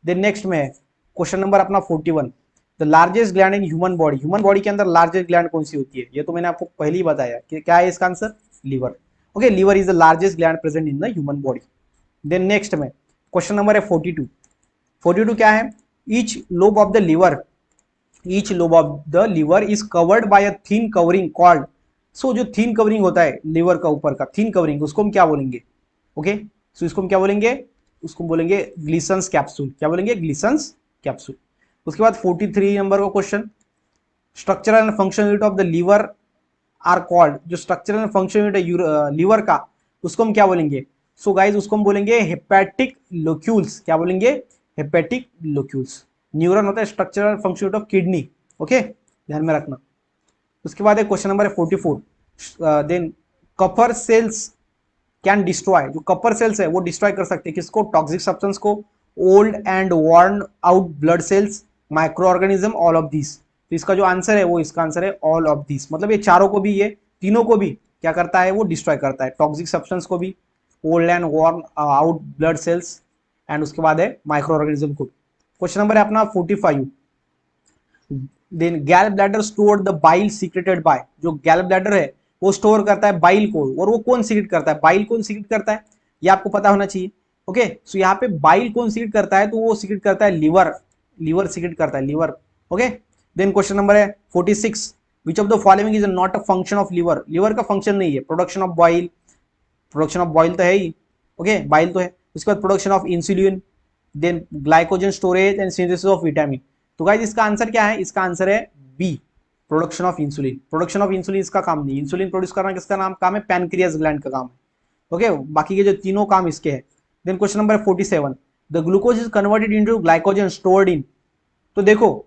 देन नेक्स्ट में क्वेश्चन नंबर अपना 41, the largest gland in human body, human body के अंदर लार्जेस्ट ग्लैंड कौन सी होती है, ये तो मैंने आपको पहले ही बताया कि क्या है इसका answer, liver, okay, liver is the largest gland present in the human body. Then next में क्वेश्चन नंबर है 42, 42 क्या है, each lobe of the liver, each lobe of the liver is covered by a thin covering called, so जो thin covering होता है liver का ऊपर का थिन कवरिंग, उसको हम क्या बोलेंगे, ओके। सो इसको हम क्या बोलेंगे, उसको बोलेंगे ग्लिसन्स कैप्सूल, क्या बोलेंगे, ग्लिसन्स कैप्सूल। उसके बाद 43 नंबर का question, structural and functional unit of the liver are called, जो स्ट्रक्चरल एंड फंक्शनल यूनिट है लीवर का, उसको हम क्या बोलेंगे, सो गाइज उसको हम बोलेंगे हेपेटिक लोक्यूल्स, क्या बोलेंगे, हेपेटिक लोक्यूल्स। न्यूरॉन होता है structural and functional unit of kidney, okay, ध्यान में रखना। उसके बाद क्वेश्चन नंबर है 44, then Kapoor cells can destroy, जो कपर सेल्स है वो डिस्ट्रॉय कर सकते हैं किसको, टॉक्सिक सब्सटेंस को, old and worn out blood sales, micro organism, all of this. तो इसका जो आंसर है वो, इसका आंसर है ऑल ऑफ दिस, मतलब ये चारों को भी, ये तीनों को भी क्या करता है, वो डिस्ट्रॉय करता है, टॉक्सिक सब्सटेंस को भी, old and worn out blood cells, and उसके बाद है माइक्रो ऑर्गेनिज्म को। क्वेश्चन नंबर है अपना 45, then gall bladder store the bile secreted by, जो गैल ब्लैडर है वो स्टोर करता है बाइल को, और वो कौन सीक्रेट करता है, बाइल कौन सीक्रेट करता है, ये आपको पता होना चाहिए, ओके। सो यहाँ पे बाइल कौन सीक्रेट करता है, तो वो सीक्रेट करता है लीवर, लीवर सीक्रेट करता है, liver, okay. Then question number है 46, which of the following is not a function of liver, liver का फंक्शन नहीं है, production of bile, production of bile तो है ही, ओके, बाइल तो है, उसके बाद production of insulin, then glycogen storage and synthesis of vitamin. तो गाइस इसका आंसर क्या है, इसका आंसर है B, production of insulin. Production of insulin इसका काम नहीं, इंसुलिन प्रोड्यूस करना किसका नाम काम है, पैनक्रियास ग्लैंड का काम है, ओके, बाकी के जो तीनों काम इसके हैं। Then question number 47, the glucose is converted into glycogen stored in, तो देखो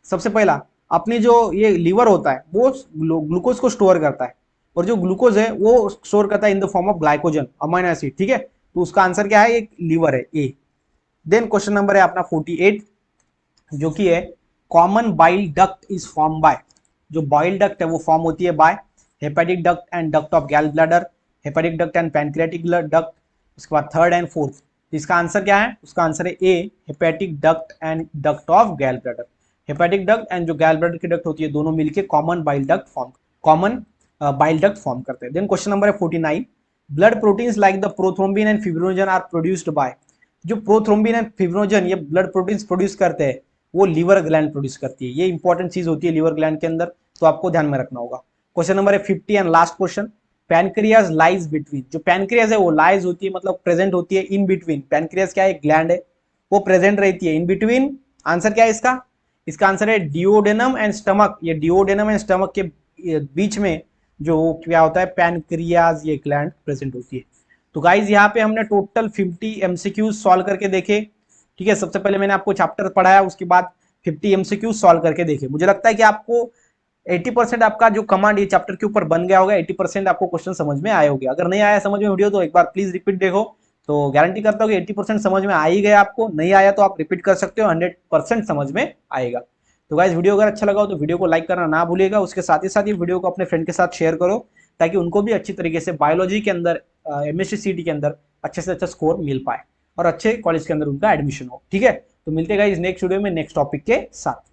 सबसे पहला अपनी जो ये लीवर होता है वो ग्लूकोज को स्टोर करता है, और जो ग्लूकोज है वो स्टोर करता है in the form of glycogen, amino acid, ठीक है, तो उसका आंसर क्या है, एक लीवर है, ए। देन क्वेश्चन नंबर है अपना 48, जो कि है common bile duct is form by, जो बाइल डक्ट है वो फॉर्म होती है by hepatic duct and duct of gall bladder, hepatic duct and pancreatic duct. उसके बाद थर्ड एंड फोर्थ, इसका आंसर क्या है, उसका आंसर है A, hepatic duct and duct of gall bladder. Hepatic duct and जो गैल ब्लैडर की duct होती है दोनों मिलकर common bile duct form, common bile duct form करते हैं। देन क्वेश्चन नंबर है 49, blood proteins like the prothrombin and fibrinogen are produced by, जो प्रोथ्रोम्बिन एंड फिब्रिनोजन ये ब्लड प्रोटीन्स प्रोड्यूस करते हैं वो लीवर ग्लैंड प्रोड्यूस करती है, ये इंपॉर्टेंट चीज होती है लीवर ग्लैंड के अंदर, तो आपको ध्यान में रखना होगा। क्वेश्चन नंबर है 50 and last question, pancreas lies between, जो पैनक्रियाज है वो लाइज होती है मतलब प्रेजेंट होती है इन बिटवीन, पैनक्रियाज क्या है, एक ग्लैंड है, वो प्रेजेंट रहती है इन बिटवीन, आंसर क्या है इसका आंसर है डिओडेनम एंड स्टमक, ये डिओडेनम एंड स्टमक के बीच में जो क्या होता है पैनक्रियाज ये ग्लैंड प्रेजेंट होती है। तो गाइज यहाँ पे हमने टोटल 50 एमसीक्यू सॉल्व करके देखे। ठीक है, सबसे पहले मैंने आपको चैप्टर पढ़ाया, उसके बाद 50 एमसीक्यू सॉल्व करके देखे। मुझे लगता है कि आपको 80% आपका जो कमांड ये चैप्टर के ऊपर बन गया होगा, 80% आपको क्वेश्चन समझ में आए होंगे। अगर नहीं आया समझ में वीडियो तो एक बार प्लीज रिपीट देखो, तो गारंटी करता हूँ कि 80% समझ में आ ही गया। आपको नहीं आया तो आप रिपीट कर सकते हो, 100% समझ में आएगा। तो गाइज वीडियो अगर अच्छा लगा हो तो वीडियो को लाइक करना ना भूलिएगा। उसके साथ ही वीडियो को अपने फ्रेंड के साथ शेयर करो, ताकि उनको भी अच्छी तरीके से बायोलॉजी के अंदर एमएससी सीटी के अंदर अच्छे से अच्छा स्कोर मिल पाए और अच्छे कॉलेज के अंदर उनका एडमिशन हो। ठीक है, तो मिलते हैं गाइस नेक्स्ट वीडियो में नेक्स्ट टॉपिक के साथ।